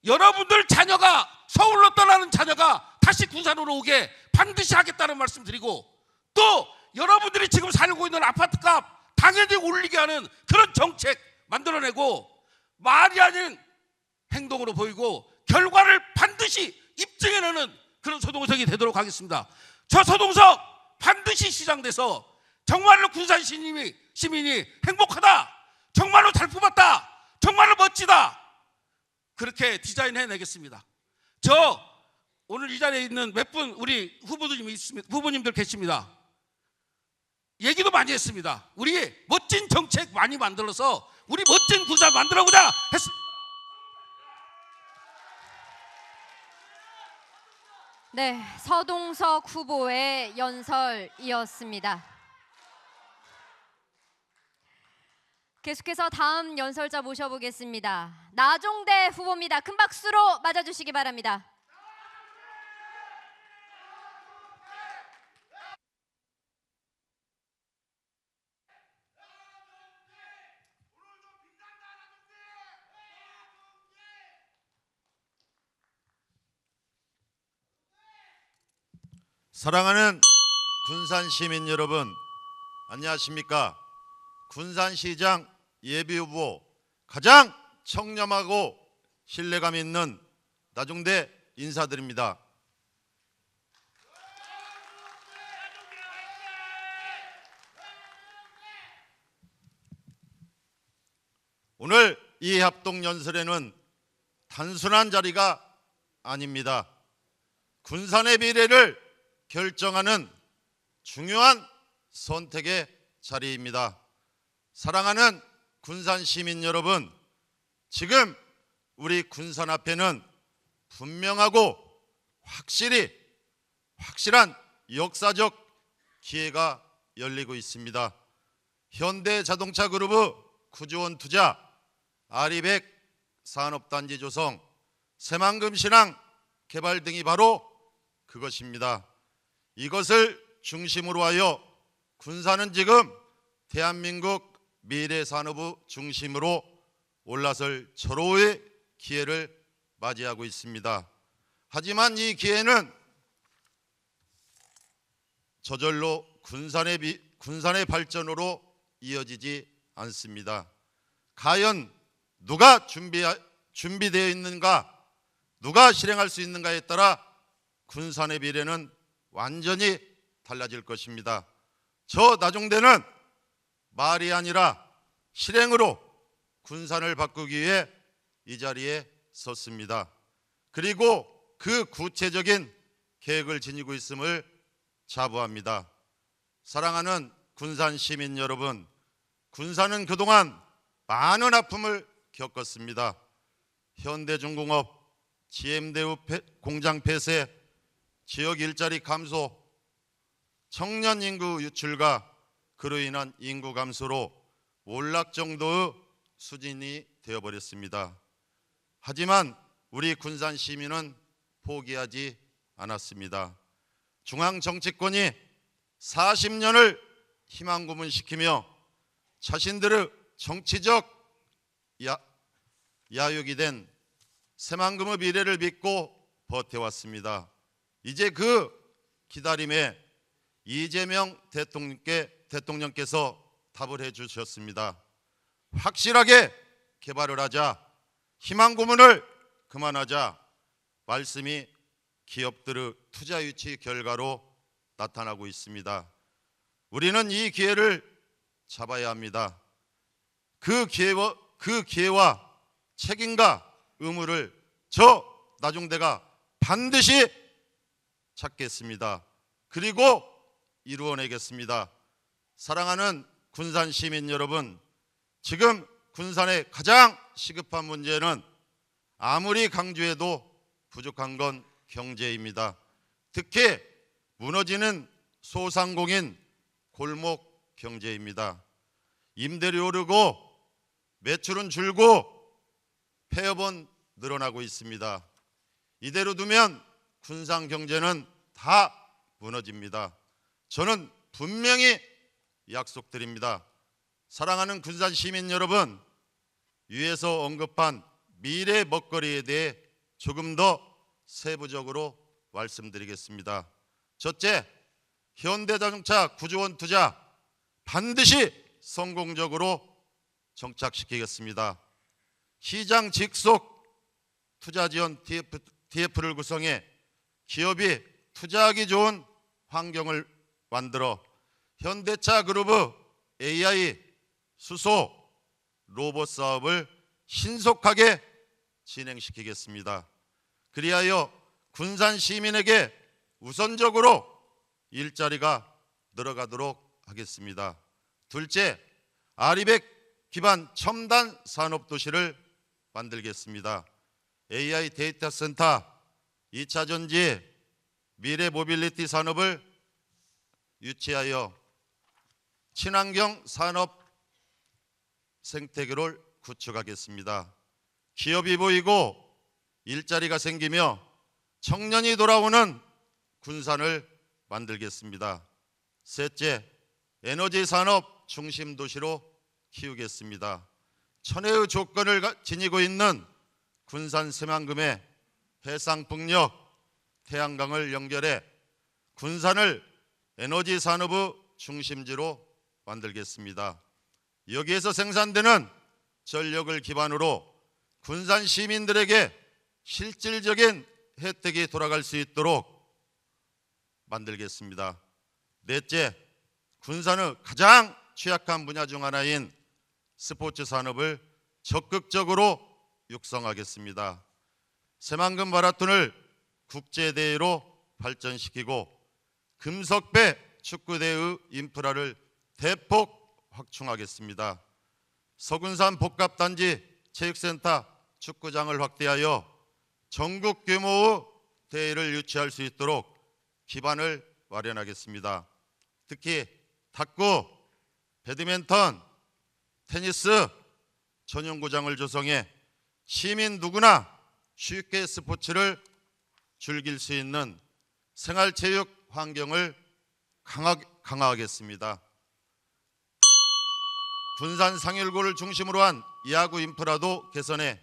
여러분들 자녀가 서울로 떠나는 자녀가 다시 군산으로 오게 반드시 하겠다는 말씀 드리고, 또 여러분들이 지금 살고 있는 아파트값 당연히 올리게 하는 그런 정책 만들어내고, 말이 아닌 행동으로 보이고 결과를 반드시 입증해내는 그런 서동석이 되도록 하겠습니다. 저 서동석 반드시 시장돼서 정말로 군산 시민이 행복하다, 정말로 잘 뽑았다, 정말로 멋지다, 그렇게 디자인해내겠습니다. 저 오늘 이 자리에 있는 몇 분 우리 후보님들 계십니다. 얘기도 많이 했습니다. 우리 멋진 정책 많이 만들어서 우리 멋진 군산 만들어보자 했습니다.
네, 서동석 후보의 연설이었습니다. 계속해서 다음 연설자 모셔보겠습니다. 나종대 후보입니다. 큰 박수로 맞아주시기 바랍니다.
사랑하는 군산 시민 여러분, 안녕하십니까? 군산시장 예비후보 가장 청렴하고 신뢰감 있는 나종대 인사드립니다. 오늘 이 합동연설에는 단순한 자리가 아닙니다. 군산의 미래를 결정하는 중요한 선택의 자리입니다. 사랑하는 군산 시민 여러분, 지금 우리 군산 앞에는 분명하고 확실한 역사적 기회가 열리고 있습니다. 현대자동차그룹의 구조원 투자, 아리백 산업단지 조성, 새만금 신항 개발 등이 바로 그것입니다. 이것을 중심으로 하여 군산은 지금 대한민국 미래산업의 중심으로 올라설 절호의 기회를 맞이하고 있습니다. 하지만 이 기회는 저절로 군산의 발전으로 이어지지 않습니다. 과연 누가 준비되어 있는가, 누가 실행할 수 있는가에 따라 군산의 미래는 완전히 달라질 것입니다. 저 나종대는 말이 아니라 실행으로 군산을 바꾸기 위해 이 자리에 섰습니다. 그리고 그 구체적인 계획을 지니고 있음을 자부합니다. 사랑하는 군산 시민 여러분, 군산은 그동안 많은 아픔을 겪었습니다. 현대중공업, GM대우 공장 폐쇄, 지역 일자리 감소, 청년 인구 유출과 그로 인한 인구 감소로 몰락 정도의 수준이 되어버렸습니다. 하지만 우리 군산 시민은 포기하지 않았습니다. 중앙 정치권이 40년을 희망 고문시키며 자신들의 정치적 야욕이 된 새만금의 미래를 믿고 버텨왔습니다. 이제 그 기다림에 이재명 대통령께서 답을 해주셨습니다. 확실하게 개발을 하자, 희망 고문을 그만하자 말씀이 기업들의 투자 유치 결과로 나타나고 있습니다. 우리는 이 기회를 잡아야 합니다. 그 기회와 책임과 의무를 저 나중대가 반드시 찾겠습니다. 그리고 이루어내겠습니다. 사랑하는 군산 시민 여러분, 지금 군산의 가장 시급한 문제는 아무리 강조해도 부족한 건 경제입니다. 특히 무너지는 소상공인 골목 경제입니다. 임대료 오르고 매출은 줄고 폐업은 늘어나고 있습니다. 이대로 두면 군산 경제는 다 무너집니다. 저는 분명히 약속드립니다. 사랑하는 군산 시민 여러분, 위에서 언급한 미래 먹거리에 대해 조금 더 세부적으로 말씀드리겠습니다. 첫째, 현대자동차 9조 원 투자 반드시 성공적으로 정착시키겠습니다. 시장 직속 투자 지원 TF를 구성해 기업이 투자하기 좋은 환경을 만들어 현대차 그룹의 AI, 수소, 로봇 사업을 신속하게 진행시키겠습니다. 그리하여 군산 시민에게 우선적으로 일자리가 늘어가도록 하겠습니다. 둘째, 아리백 기반 첨단 산업 도시를 만들겠습니다. AI 데이터 센터, 2차 전지, 미래 모빌리티 산업을 유치하여 친환경 산업 생태계를 구축하겠습니다. 기업이 보이고 일자리가 생기며 청년이 돌아오는 군산을 만들겠습니다. 셋째, 에너지 산업 중심 도시로 키우겠습니다. 천혜의 조건을 지니고 있는 군산 새만금의 해상풍력, 태양광을 연결해 군산을 에너지 산업의 중심지로 만들겠습니다. 여기에서 생산되는 전력을 기반으로 군산 시민들에게 실질적인 혜택이 돌아갈 수 있도록 만들겠습니다. 넷째, 군산의 가장 취약한 분야 중 하나인 스포츠 산업을 적극적으로 육성하겠습니다. 새만금 마라톤을 국제대회로 발전시키고 금석배 축구대의 인프라를 대폭 확충하겠습니다. 서군산 복합단지 체육센터 축구장을 확대하여 전국 규모의 대회를 유치할 수 있도록 기반을 마련하겠습니다. 특히 탁구, 배드민턴, 테니스 전용구장을 조성해 시민 누구나 쉽게 스포츠를 즐길 수 있는 생활체육 환경을 강화하겠습니다. 군산 상일고를 중심으로 한 야구 인프라도 개선해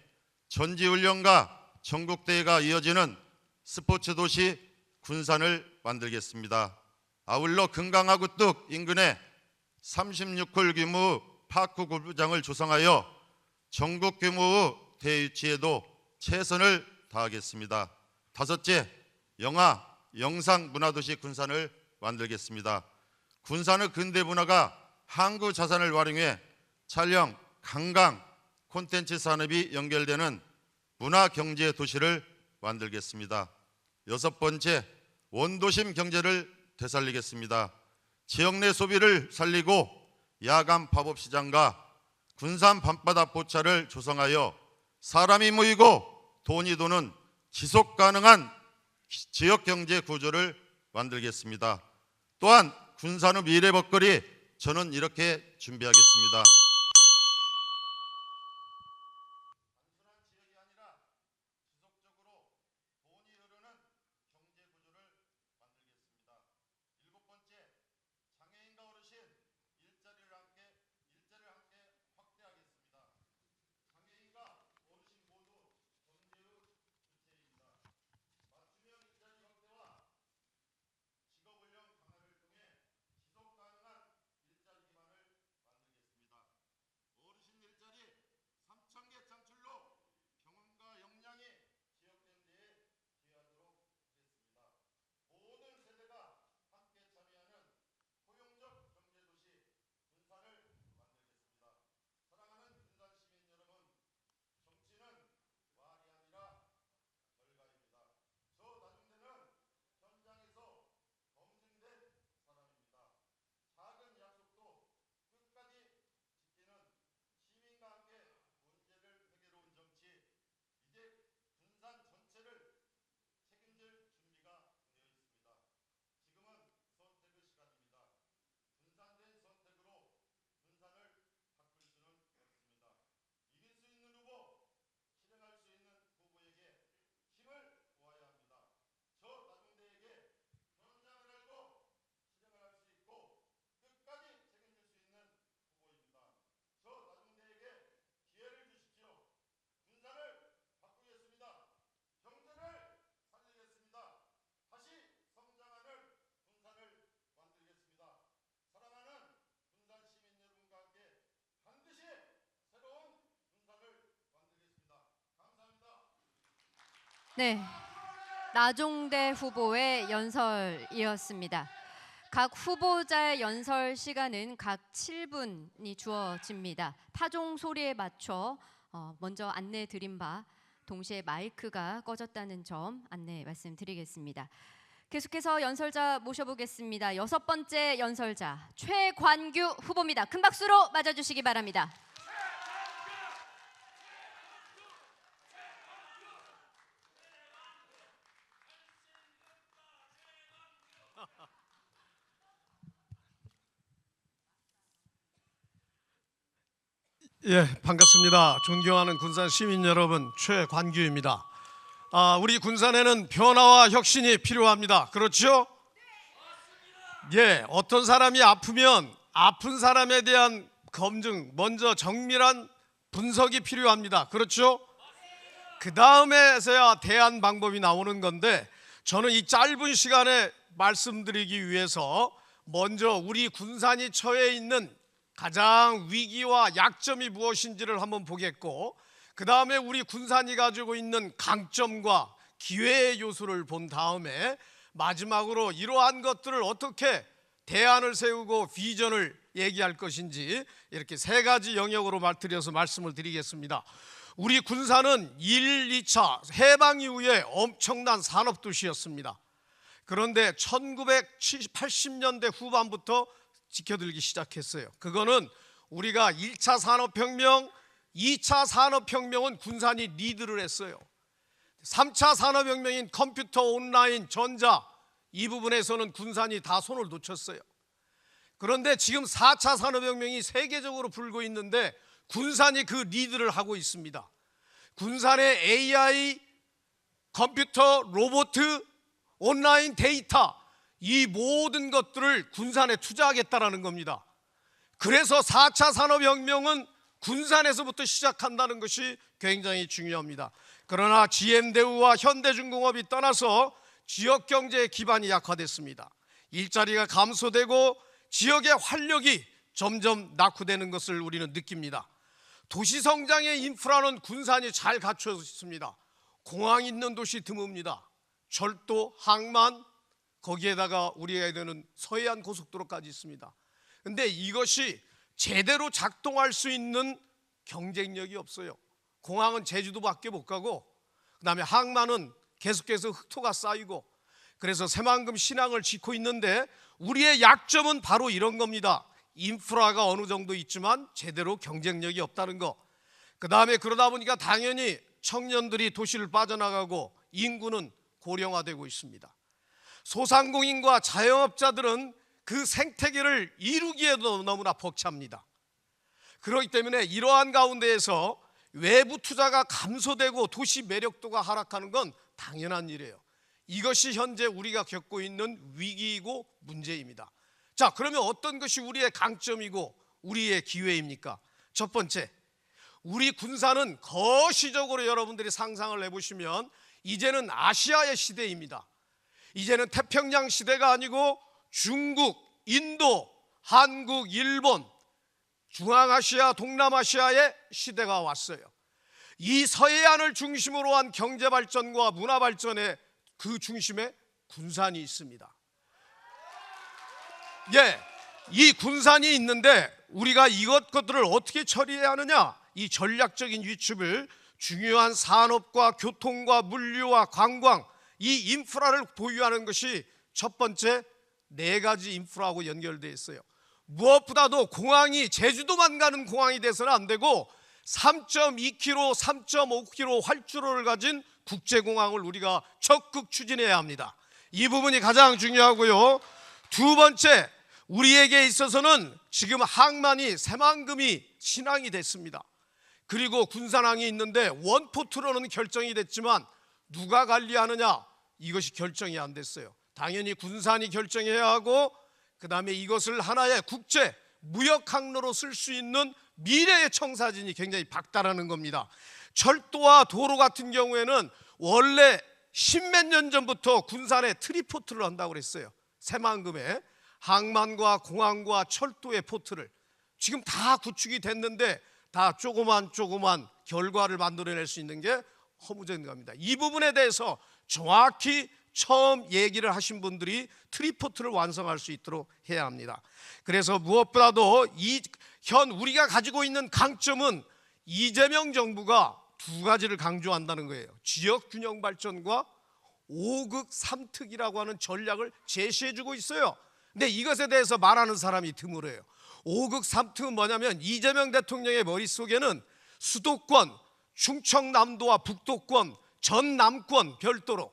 전지훈련과 전국대회가 이어지는 스포츠 도시 군산을 만들겠습니다. 아울러 금강하구 뚝 인근에 36홀 규모 파크 골프장을 조성하여 전국 규모의 대회 유치에도 최선을 다하겠습니다. 다섯째, 영화, 영상 문화도시 군산을 만들겠습니다. 군산의 근대 문화가 항구 자산을 활용해 촬영, 관광, 콘텐츠 산업이 연결되는 문화 경제 도시를 만들겠습니다. 여섯 번째, 원도심 경제를 되살리겠습니다. 지역 내 소비를 살리고 야간 팝업 시장과 군산 밤바다 포차를 조성하여 사람이 모이고 돈이 도는 지속 가능한 지역 경제 구조를 만들겠습니다. 또한 군산의 미래 먹거리 저는 이렇게 준비하겠습니다.
네, 나종대 후보의 연설이었습니다. 각 후보자의 연설 시간은 각 7분이 주어집니다. 타종 소리에 맞춰 먼저 안내 드린 바 동시에 마이크가 꺼졌다는 점 안내 말씀드리겠습니다. 계속해서 연설자 모셔보겠습니다. 6번째 연설자 최관규 후보입니다. 큰 박수로 맞아주시기 바랍니다.
예, 반갑습니다. 존경하는 군산 시민 여러분, 최관규입니다. 우리 군산에는 변화와 혁신이 필요합니다. 그렇죠? 예, 어떤 사람이 아프면 아픈 사람에 대한 검증, 먼저 정밀한 분석이 필요합니다. 그렇죠? 그 다음에서야 대안 방법이 나오는 건데, 저는 이 짧은 시간에 말씀드리기 위해서 먼저 우리 군산이 처해 있는 가장 위기와 약점이 무엇인지를 한번 보겠고, 그 다음에 우리 군산이 가지고 있는 강점과 기회의 요소를 본 다음에 마지막으로 이러한 것들을 어떻게 대안을 세우고 비전을 얘기할 것인지, 이렇게 세 가지 영역으로 말들여서 말씀을 드리겠습니다. 우리 군산은 1, 2차 해방 이후에 엄청난 산업도시였습니다. 그런데 1980년대 후반부터 지켜들기 시작했어요. 그거는 우리가 1차 산업혁명, 2차 산업혁명은 군산이 리드를 했어요. 3차 산업혁명인 컴퓨터, 온라인, 전자, 이 부분에서는 군산이 다 손을 놓쳤어요. 그런데 지금 4차 산업혁명이 세계적으로 불고 있는데 군산이 그 리드를 하고 있습니다. 군산의 AI, 컴퓨터, 로봇, 온라인 데이터, 이 모든 것들을 군산에 투자하겠다라는 겁니다. 그래서 4차 산업혁명은 군산에서부터 시작한다는 것이 굉장히 중요합니다. 그러나 GM대우와 현대중공업이 떠나서 지역경제의 기반이 약화됐습니다. 일자리가 감소되고 지역의 활력이 점점 낙후되는 것을 우리는 느낍니다. 도시성장의 인프라는 군산이 잘 갖춰져 있습니다. 공항 있는 도시 드뭅니다. 철도, 항만, 거기에다가 우리가 되는 서해안 고속도로까지 있습니다. 근데 이것이 제대로 작동할 수 있는 경쟁력이 없어요. 공항은 제주도밖에 못 가고, 그 다음에 항만은 계속해서 흑토가 쌓이고, 그래서 새만금 신항을 짓고 있는데 우리의 약점은 바로 이런 겁니다. 인프라가 어느 정도 있지만 제대로 경쟁력이 없다는 거. 그 다음에 그러다 보니까 당연히 청년들이 도시를 빠져나가고 인구는 고령화되고 있습니다. 소상공인과 자영업자들은 그 생태계를 이루기에도 너무나 벅찹니다. 그렇기 때문에 이러한 가운데에서 외부 투자가 감소되고 도시 매력도가 하락하는 건 당연한 일이에요. 이것이 현재 우리가 겪고 있는 위기이고 문제입니다. 자, 그러면 어떤 것이 우리의 강점이고 우리의 기회입니까? 첫 번째, 우리 군산은 거시적으로 여러분들이 상상을 해보시면 이제는 아시아의 시대입니다. 이제는 태평양 시대가 아니고 중국, 인도, 한국, 일본, 중앙아시아, 동남아시아의 시대가 왔어요. 이 서해안을 중심으로 한 경제발전과 문화발전의 그 중심에 군산이 있습니다. 예, 이 군산이 있는데 우리가 이것들을 어떻게 처리해야 하느냐? 이 전략적인 위축을 중요한 산업과 교통과 물류와 관광, 이 인프라를 보유하는 것이 첫 번째 4가지 인프라하고 연결되어 있어요. 무엇보다도 공항이 제주도만 가는 공항이 돼서는 안 되고 3.2km, 3.5km 활주로를 가진 국제공항을 우리가 적극 추진해야 합니다. 이 부분이 가장 중요하고요. 두 번째, 우리에게 있어서는 지금 항만이 새만금이 신항이 됐습니다. 그리고 군산항이 있는데 원포트로는 결정이 됐지만 누가 관리하느냐, 이것이 결정이 안 됐어요. 당연히 군산이 결정해야 하고, 그 다음에 이것을 하나의 국제 무역 항로로 쓸 수 있는 미래의 청사진이 굉장히 박다라는 겁니다. 철도와 도로 같은 경우에는 원래 10몇 년 전부터 군산에 트리포트를 한다고 그랬어요. 새만금에 항만과 공항과 철도의 포트를 지금 다 구축이 됐는데 다 조그만 결과를 만들어낼 수 있는 게 허무진 겁니다. 이 부분에 대해서 정확히 처음 얘기를 하신 분들이 트리포트를 완성할 수 있도록 해야 합니다. 그래서 무엇보다도 우리가 가지고 있는 강점은 이재명 정부가 두 가지를 강조한다는 거예요. 지역 균형 발전과 5극 3특이라고 하는 전략을 제시해주고 있어요. 근데 이것에 대해서 말하는 사람이 드물어요. 5극 3특은 뭐냐면 이재명 대통령의 머릿속에는 수도권, 충청남도와 북도권, 전남권 별도로,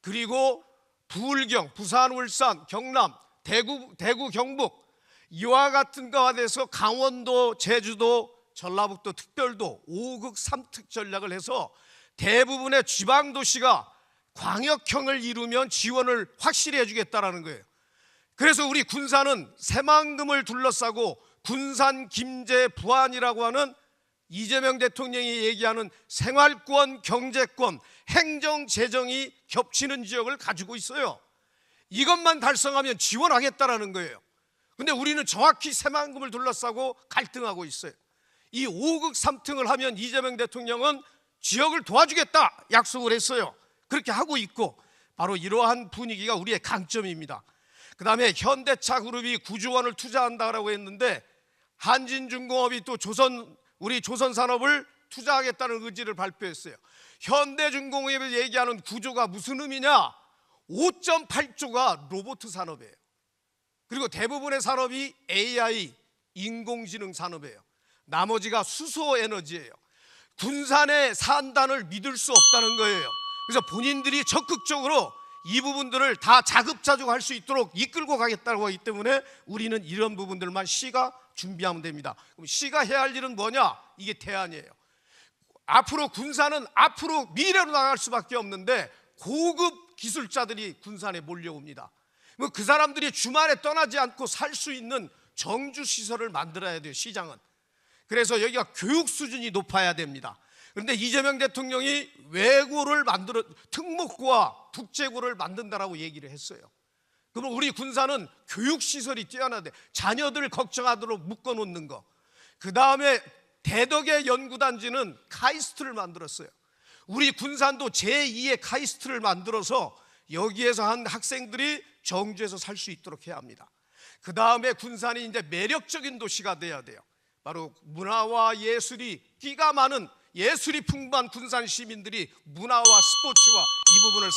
그리고 부울경, 부산, 울산, 경남, 대구, 경북, 이와 같은 거에 대해서 강원도, 제주도, 전라북도 특별도 5극 3특 전략을 해서 대부분의 지방도시가 광역형을 이루면 지원을 확실히 해주겠다라는 거예요. 그래서 우리 군산은 새만금을 둘러싸고 군산, 김제, 부안이라고 하는 이재명 대통령이 얘기하는 생활권, 경제권, 행정, 재정이 겹치는 지역을 가지고 있어요. 이것만 달성하면 지원하겠다라는 거예요. 근데 우리는 정확히 새만금을 둘러싸고 갈등하고 있어요. 이 5극 3특을 하면 이재명 대통령은 지역을 도와주겠다 약속을 했어요. 그렇게 하고 있고, 바로 이러한 분위기가 우리의 강점입니다. 그 다음에 현대차 그룹이 9조 원을 투자한다고 했는데 한진중공업이 또 우리 조선산업을 투자하겠다는 의지를 발표했어요. 현대중공업이 얘기하는 9조가 무슨 의미냐? 5.8조가 로봇 산업이에요. 그리고 대부분의 산업이 AI, 인공지능 산업이에요. 나머지가 수소에너지예요. 군산의 산단을 믿을 수 없다는 거예요. 그래서 본인들이 적극적으로 이 부분들을 다 자급자족할 수 있도록 이끌고 가겠다고 하기 때문에 우리는 이런 부분들만 시가 준비하면 됩니다. 그럼 시가 해야 할 일은 뭐냐? 이게 대안이에요. 앞으로 군산은 앞으로 미래로 나갈 수밖에 없는데 고급 기술자들이 군산에 몰려옵니다. 그 사람들이 주말에 떠나지 않고 살 수 있는 정주시설을 만들어야 돼요. 시장은. 그래서 여기가 교육 수준이 높아야 됩니다. 그런데 이재명 대통령이 외고를 특목고와 국제고를 만든다라고 얘기를 했어요. 그러면 우리 군산은 교육시설이 뛰어나대. 자녀들 걱정하도록 묶어놓는 거. 그 다음에 대덕의 연구단지는 카이스트를 만들었어요. 우리 군산도 제2의 카이스트를 만들어서 여기에서 한 학생들이 정주에서 살 수 있도록 해야 합니다. 그 다음에 군산이 이제 매력적인 도시가 돼야 돼요. 바로 문화와 예술이 끼가 많은, 예술이 풍부한 군산 시민들이 문화와 스포츠와 이 부분을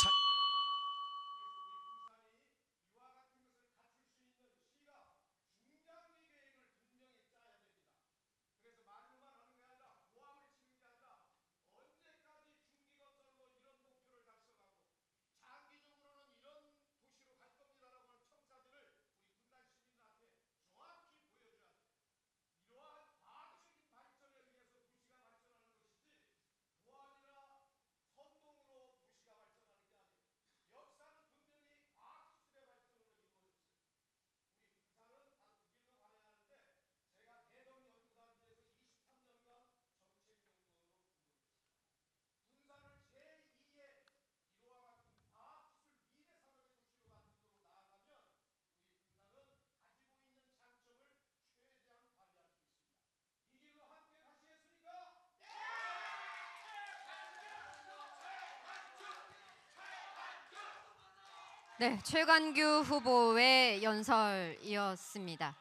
네, 최관규 후보의 연설이었습니다.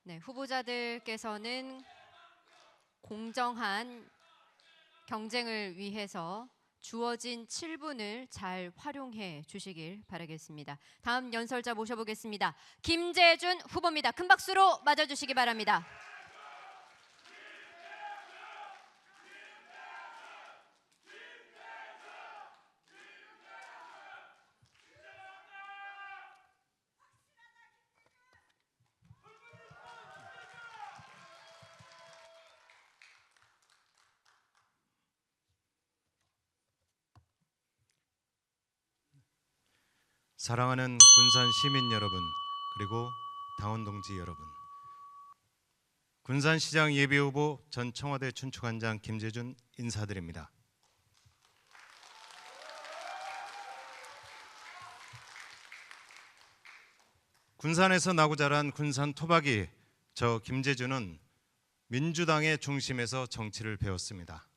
네, 후보자들께서는 공정한 경쟁을 위해서 주어진 7분을 잘 활용해 주시길 바라겠습니다. 다음 연설자 모셔보겠습니다. 김재준 후보입니다. 큰 박수로 맞아주시기 바랍니다.
사랑하는 군산 시민 여러분, 그리고 당원 동지 여러분, 군산시장 예비후보 전 청와대 춘추관장 김재준 인사드립니다. 군산에서 나고 자란 군산 토박이 저 김재준은 민주당의 중심에서 정치를 배웠습니다.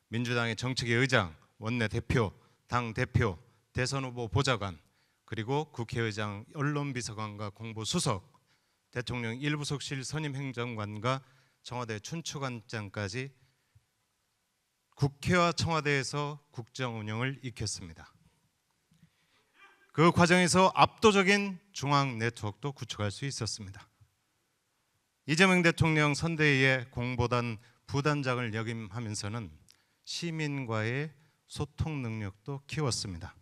민주당의 정책위 의장, 원내대표, 당대표, 대선 후보 보좌관, 그리고 국회의장, 언론비서관과 공보수석, 대통령 일부속실 선임행정관과 청와대 춘추관장까지 국회와 청와대에서 국정 운영을 익혔습니다. 그 과정에서 압도적인 중앙 네트워크도 구축할 수 있었습니다. 이재명 대통령 선대위의 공보단 부단장을 역임하면서는 시민과의 소통 능력도 키웠습니다.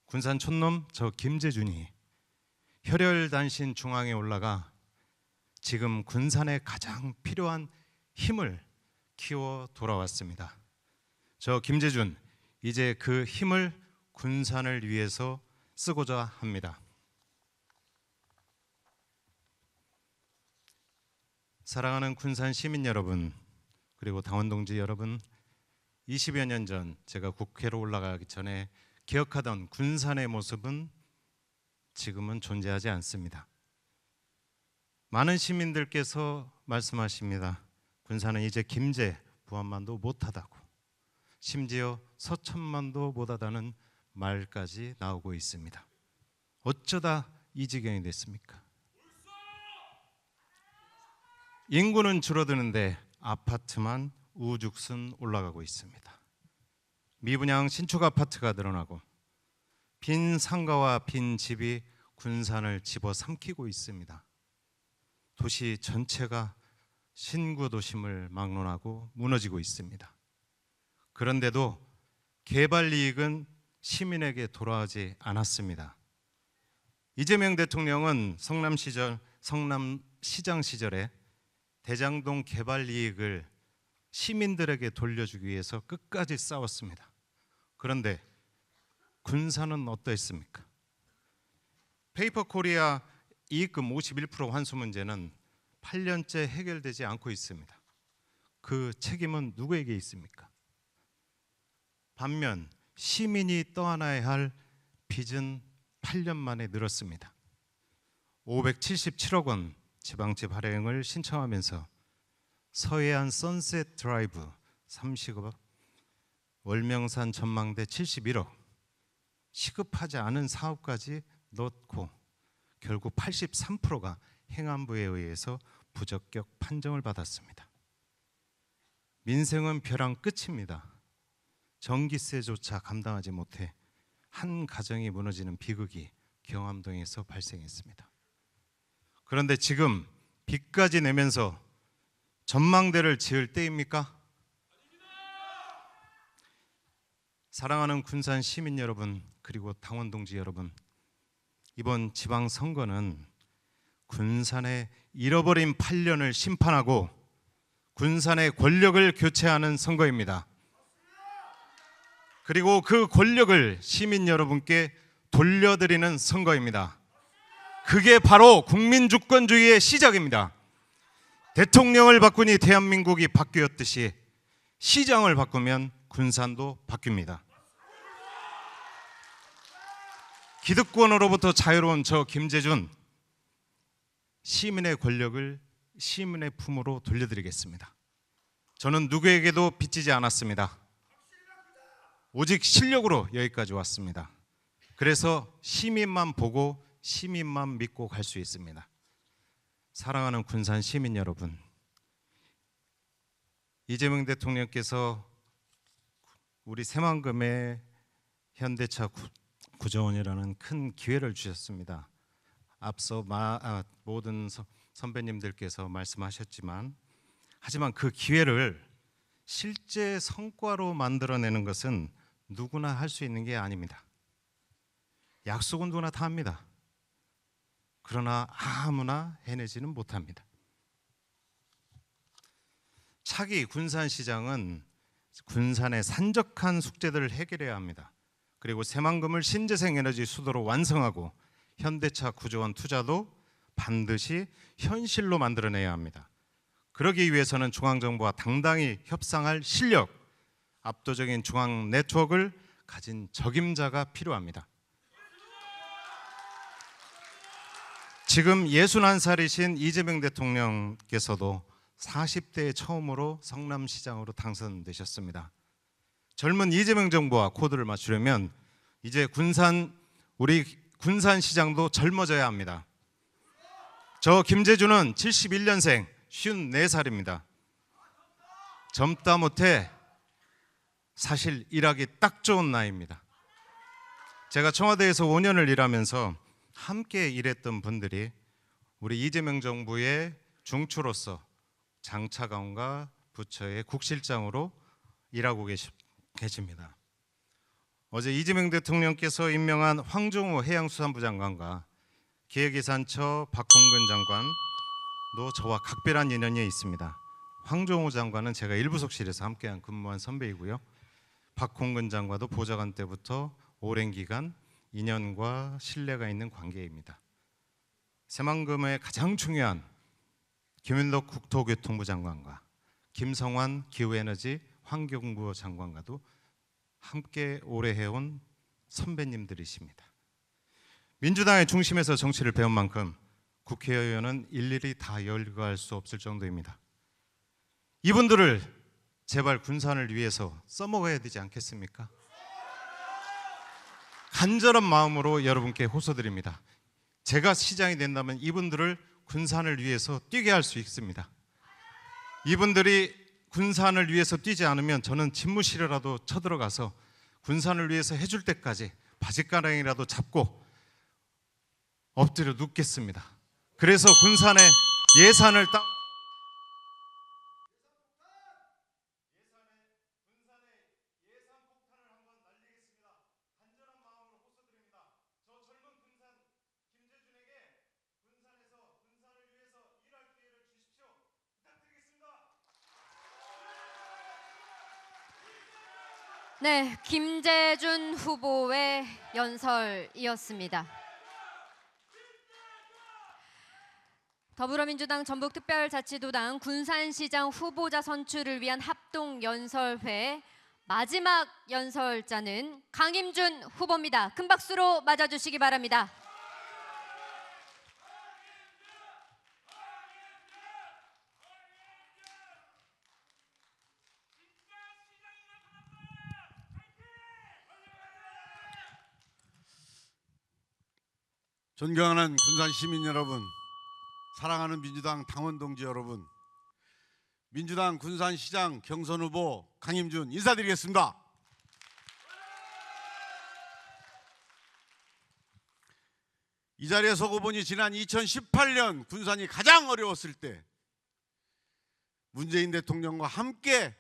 군산 촌놈 저 김재준이 혈혈단신 중앙에 올라가 지금 군산에 가장 필요한 힘을 키워 돌아왔습니다. 저 김재준, 이제 그 힘을 군산을 위해서 쓰고자 합니다. 사랑하는 군산 시민 여러분, 그리고 당원 동지 여러분, 20여 년 전 제가 국회로 올라가기 전에 기억하던 군산의 모습은 지금은 존재하지 않습니다. 많은 시민들께서 말씀하십니다. 군산은 이제 김제, 부안만도 못하다고, 심지어 서천만도 못하다는 말까지 나오고 있습니다. 어쩌다 이 지경이 됐습니까? 인구는 줄어드는데 아파트만 우죽순 올라가고 있습니다. 미분양 신축 아파트가 늘어나고 빈 상가와 빈 집이 군산을 집어삼키고 있습니다. 도시 전체가 신구 도심을 막론하고 무너지고 있습니다. 그런데도 개발 이익은 시민에게 돌아오지 않았습니다. 이재명 대통령은 성남시장 시절에 대장동 개발 이익을 시민들에게 돌려주기 위해서 끝까지 싸웠습니다. 그런데 군산은 어떠했습니까? 페이퍼코리아 이익금 51% 환수 문제는 8년째 해결되지 않고 있습니다. 그 책임은 누구에게 있습니까? 반면 시민이 떠안아야 할 빚은 8년 만에 늘었습니다. 577억 원 지방채 발행을 신청하면서 서해안 선셋 드라이브 30억, 월명산 전망대 71억, 시급하지 않은 사업까지 넣고 결국 83%가 행안부에 의해서 부적격 판정을 받았습니다. 민생은 벼랑 끝입니다. 전기세조차 감당하지 못해 한 가정이 무너지는 비극이 경암동에서 발생했습니다. 그런데 지금 빚까지 내면서 전망대를 지을 때입니까? 사랑하는 군산 시민 여러분, 그리고 당원 동지 여러분, 이번 지방선거는 군산의 잃어버린 8년을 심판하고 군산의 권력을 교체하는 선거입니다. 그리고 그 권력을 시민 여러분께 돌려드리는 선거입니다. 그게 바로 국민주권주의의 시작입니다. 대통령을 바꾸니 대한민국이 바뀌었듯이 시장을 바꾸면 군산도 바뀝니다. 기득권으로부터 자유로운 저 김재준, 시민의 권력을 시민의 품으로 돌려드리겠습니다. 저는 누구에게도 빚지지 않았습니다. 오직 실력으로 여기까지 왔습니다. 그래서 시민만 보고 시민만 믿고 갈 수 있습니다. 사랑하는 군산 시민 여러분, 이재명 대통령께서 우리 새만금에 현대차 구정원이라는 큰 기회를 주셨습니다. 앞서 모든 선배님들께서 말씀하셨지만, 하지만 그 기회를 실제 성과로 만들어내는 것은 누구나 할 수 있는 게 아닙니다. 약속은 누구나 다 합니다. 그러나 아무나 해내지는 못합니다. 차기 군산시장은 군산의 산적한 숙제들을 해결해야 합니다. 그리고 새만금을 신재생에너지 수도로 완성하고 현대차 구조원 투자도 반드시 현실로 만들어내야 합니다. 그러기 위해서는 중앙정부와 당당히 협상할 실력, 압도적인 중앙 네트워크를 가진 적임자가 필요합니다. 지금 61살이신 이재명 대통령께서도 40대에 처음으로 성남시장으로 당선되셨습니다. 젊은 이재명 정부와 코드를 맞추려면 이제 우리 군산시장도 젊어져야 합니다. 저 김재준은 71년생 54살입니다. 젊다 못해 사실 일하기 딱 좋은 나이입니다. 제가 청와대에서 5년을 일하면서 함께 일했던 분들이 우리 이재명 정부의 중추로서 장차관과 부처의 국실장으로 일하고 계십니다. 어제 이재명 대통령께서 임명한 황종우 해양수산부 장관과 기획예산처 박홍근 장관도 저와 각별한 인연이 있습니다. 황종우 장관은 제가 일부속실에서 함께한 근무한 선배이고요. 박홍근 장관도 보좌관 때부터 오랜 기간 인연과 신뢰가 있는 관계입니다. 새만금의 가장 중요한 김윤덕 국토교통부 장관과 김성환 기후에너지 환경부 장관과도 함께 오래 해온 선배님들이십니다. 민주당의 중심에서 정치를 배운 만큼 국회의원은 일일이 다 열거할 수 없을 정도입니다. 이분들을 제발 군산을 위해서 써먹어야 되지 않겠습니까? 간절한 마음으로 여러분께 호소드립니다. 제가 시장이 된다면 이분들을 군산을 위해서 뛰게 할 수 있습니다. 이분들이 군산을 위해서 뛰지 않으면 저는 집무실에라도 쳐들어가서 군산을 위해서 해줄 때까지 바짓가랑이라도 잡고 엎드려 눕겠습니다. 그래서 군산의 예산을
네, 김재준 후보의 연설이었습니다. 더불어민주당 전북특별자치도당 군산시장 후보자 선출을 위한 합동연설회 마지막 연설자는 강임준 후보입니다. 큰 박수로 맞아주시기 바랍니다.
존경하는 군산 시민 여러분, 사랑하는 민주당 당원 동지 여러분, 민주당 군산시장 경선 후보 강임준 인사드리겠습니다. 이 자리에 서고 보니 지난 2018년 군산이 가장 어려웠을 때 문재인 대통령과 함께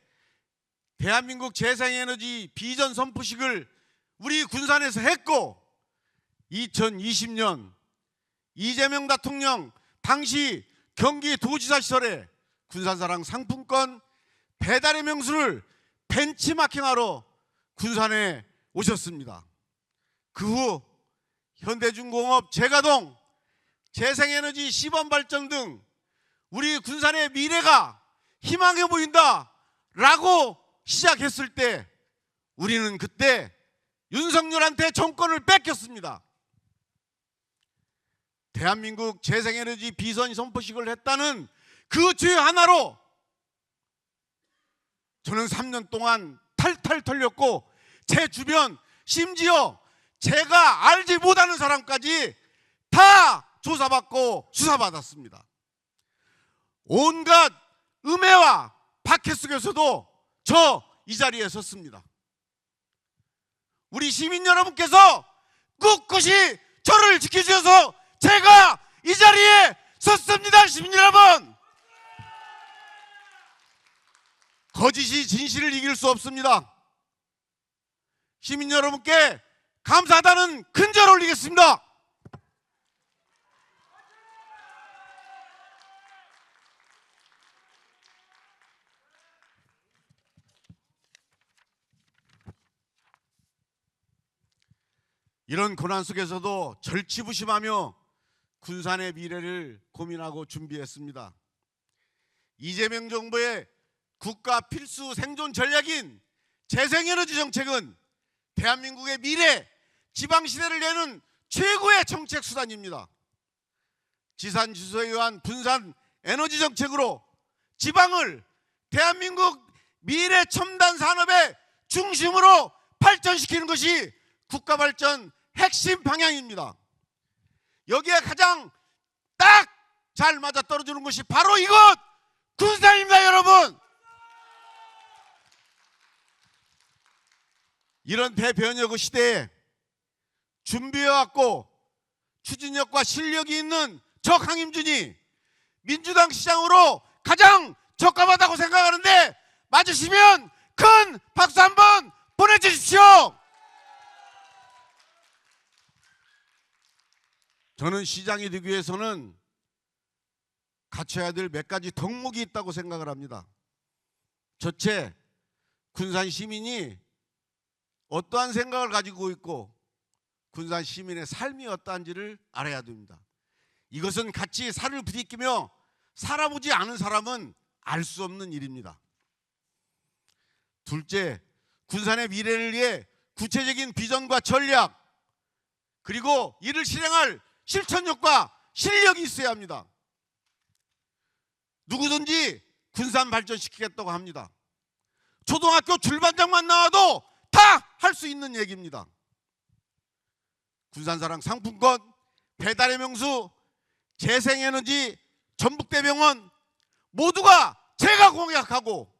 대한민국 재생에너지 비전 선포식을 우리 군산에서 했고, 2020년 이재명 대통령 당시 경기도지사 시절에 군산사랑 상품권 배달의 명수를 벤치마킹하러 군산에 오셨습니다. 그 후 현대중공업 재가동, 재생에너지 시범발전 등 우리 군산의 미래가 희망해 보인다라고 시작했을 때 우리는 그때 윤석열한테 정권을 뺏겼습니다. 대한민국 재생에너지 비전 선포식을 했다는 그 죄 하나로 저는 3년 동안 탈탈 털렸고, 제 주변 심지어 제가 알지 못하는 사람까지 다 조사받고 수사받았습니다. 온갖 음해와 박해 속에서도 저 이 자리에 섰습니다. 우리 시민 여러분께서 꿋꿋이 저를 지켜주셔서 제가 이 자리에 섰습니다. 시민 여러분, 거짓이 진실을 이길 수 없습니다. 시민 여러분께 감사하다는 큰절 올리겠습니다. 이런 고난 속에서도 절치부심하며 군산의 미래를 고민하고 준비했습니다. 이재명 정부의 국가 필수 생존 전략인 재생에너지 정책은 대한민국의 미래, 지방시대를 내는 최고의 정책 수단입니다. 지산지수에 의한 분산 에너지 정책으로 지방을 대한민국 미래 첨단 산업의 중심으로 발전시키는 것이 국가 발전 핵심 방향입니다. 여기에 가장 딱 잘 맞아떨어지는 것이 바로 이곳 군산입니다, 여러분. 이런 대변혁의 시대에 준비해왔고 추진력과 실력이 있는 저 강임준이 민주당 시장으로 가장 적합하다고 생각하는데 맞으시면 큰 박수 한번 보내주십시오. 저는 시장이 되기 위해서는 갖춰야 될 몇 가지 덕목이 있다고 생각을 합니다. 첫째, 군산 시민이 어떠한 생각을 가지고 있고 군산 시민의 삶이 어떠한지를 알아야 됩니다. 이것은 같이 살을 부딪히며 살아보지 않은 사람은 알 수 없는 일입니다. 둘째, 군산의 미래를 위해 구체적인 비전과 전략 그리고 이를 실행할 실천력과 실력이 있어야 합니다. 누구든지 군산 발전시키겠다고 합니다. 초등학교 줄반장만 나와도 다 할 수 있는 얘기입니다. 군산사랑 상품권, 배달의 명수, 재생에너지, 전북대병원 모두가 제가 공약하고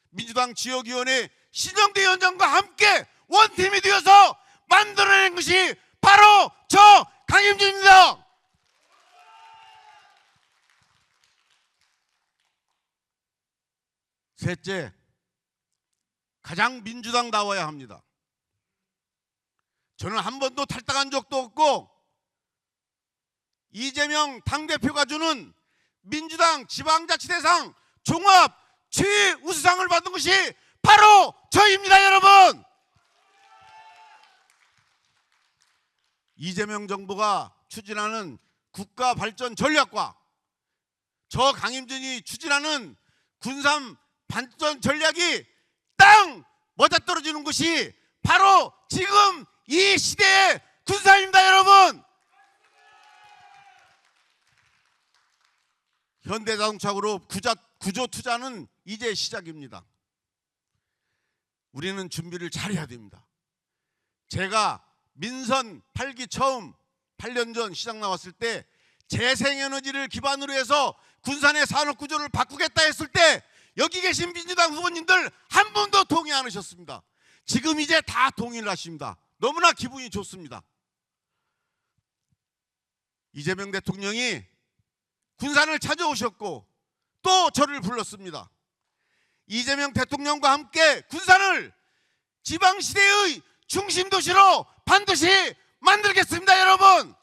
민주당 지역위원회 신영대 위원장과 함께 원팀이 되어서 만들어낸 것이 바로 저 강임준입니다. 셋째, 가장 민주당다워야 합니다. 저는 한 번도 탈당한 적도 없고 이재명 당대표가 주는 민주당 지방자치대상 종합 최우수상을 받은 것이 바로 저입니다, 여러분. 이재명 정부가 추진하는 국가 발전 전략과 저 강임준이 추진하는 군산 발전 전략이 땅 맞아떨어지는 것이 바로 지금 이 시대의 군산입니다, 여러분. 현대자동차그룹 구조 투자는 이제 시작입니다. 우리는 준비를 잘해야 됩니다. 제가 민선 8기 처음 8년 전 시장 나왔을 때 재생에너지를 기반으로 해서 군산의 산업구조를 바꾸겠다 했을 때 여기 계신 민주당 후보님들 한 분도 동의 안 하셨습니다. 지금 이제 다 동의를 하십니다. 너무나 기분이 좋습니다. 이재명 대통령이 군산을 찾아오셨고 또 저를 불렀습니다. 이재명 대통령과 함께 군산을 지방시대의 중심도시로 반드시 만들겠습니다, 여러분.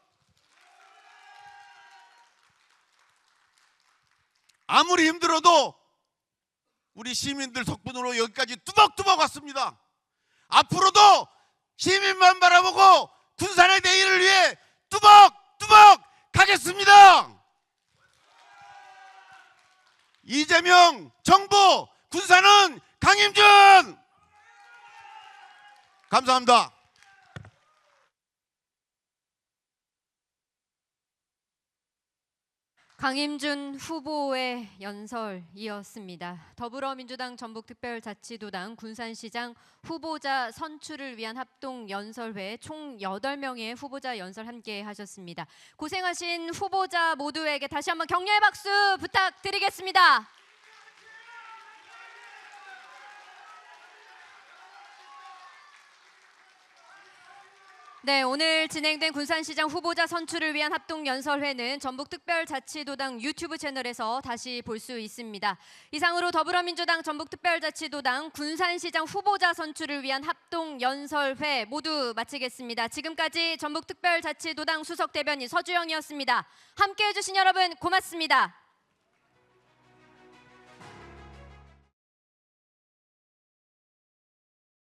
아무리 힘들어도 우리 시민들 덕분으로 여기까지 뚜벅뚜벅 왔습니다. 앞으로도 시민만 바라보고 군산의 내일을 위해 뚜벅뚜벅 가겠습니다. 이재명 정부, 군산은 강임준! 감사합니다.
강임준 후보의 연설이었습니다. 더불어민주당 전북특별자치도당 군산시장 후보자 선출을 위한 합동연설회 총 8명의 후보자 연설 함께 하셨습니다. 고생하신 후보자 모두에게 다시 한번 격려의 박수 부탁드리겠습니다. 네, 오늘 진행된 군산시장 후보자 선출을 위한 합동연설회는 전북특별자치도당 유튜브 채널에서 다시 볼 수 있습니다. 이상으로 더불어민주당 전북특별자치도당 군산시장 후보자 선출을 위한 합동연설회 모두 마치겠습니다. 지금까지 전북특별자치도당 수석대변인 서주영이었습니다. 함께해 주신 여러분 고맙습니다.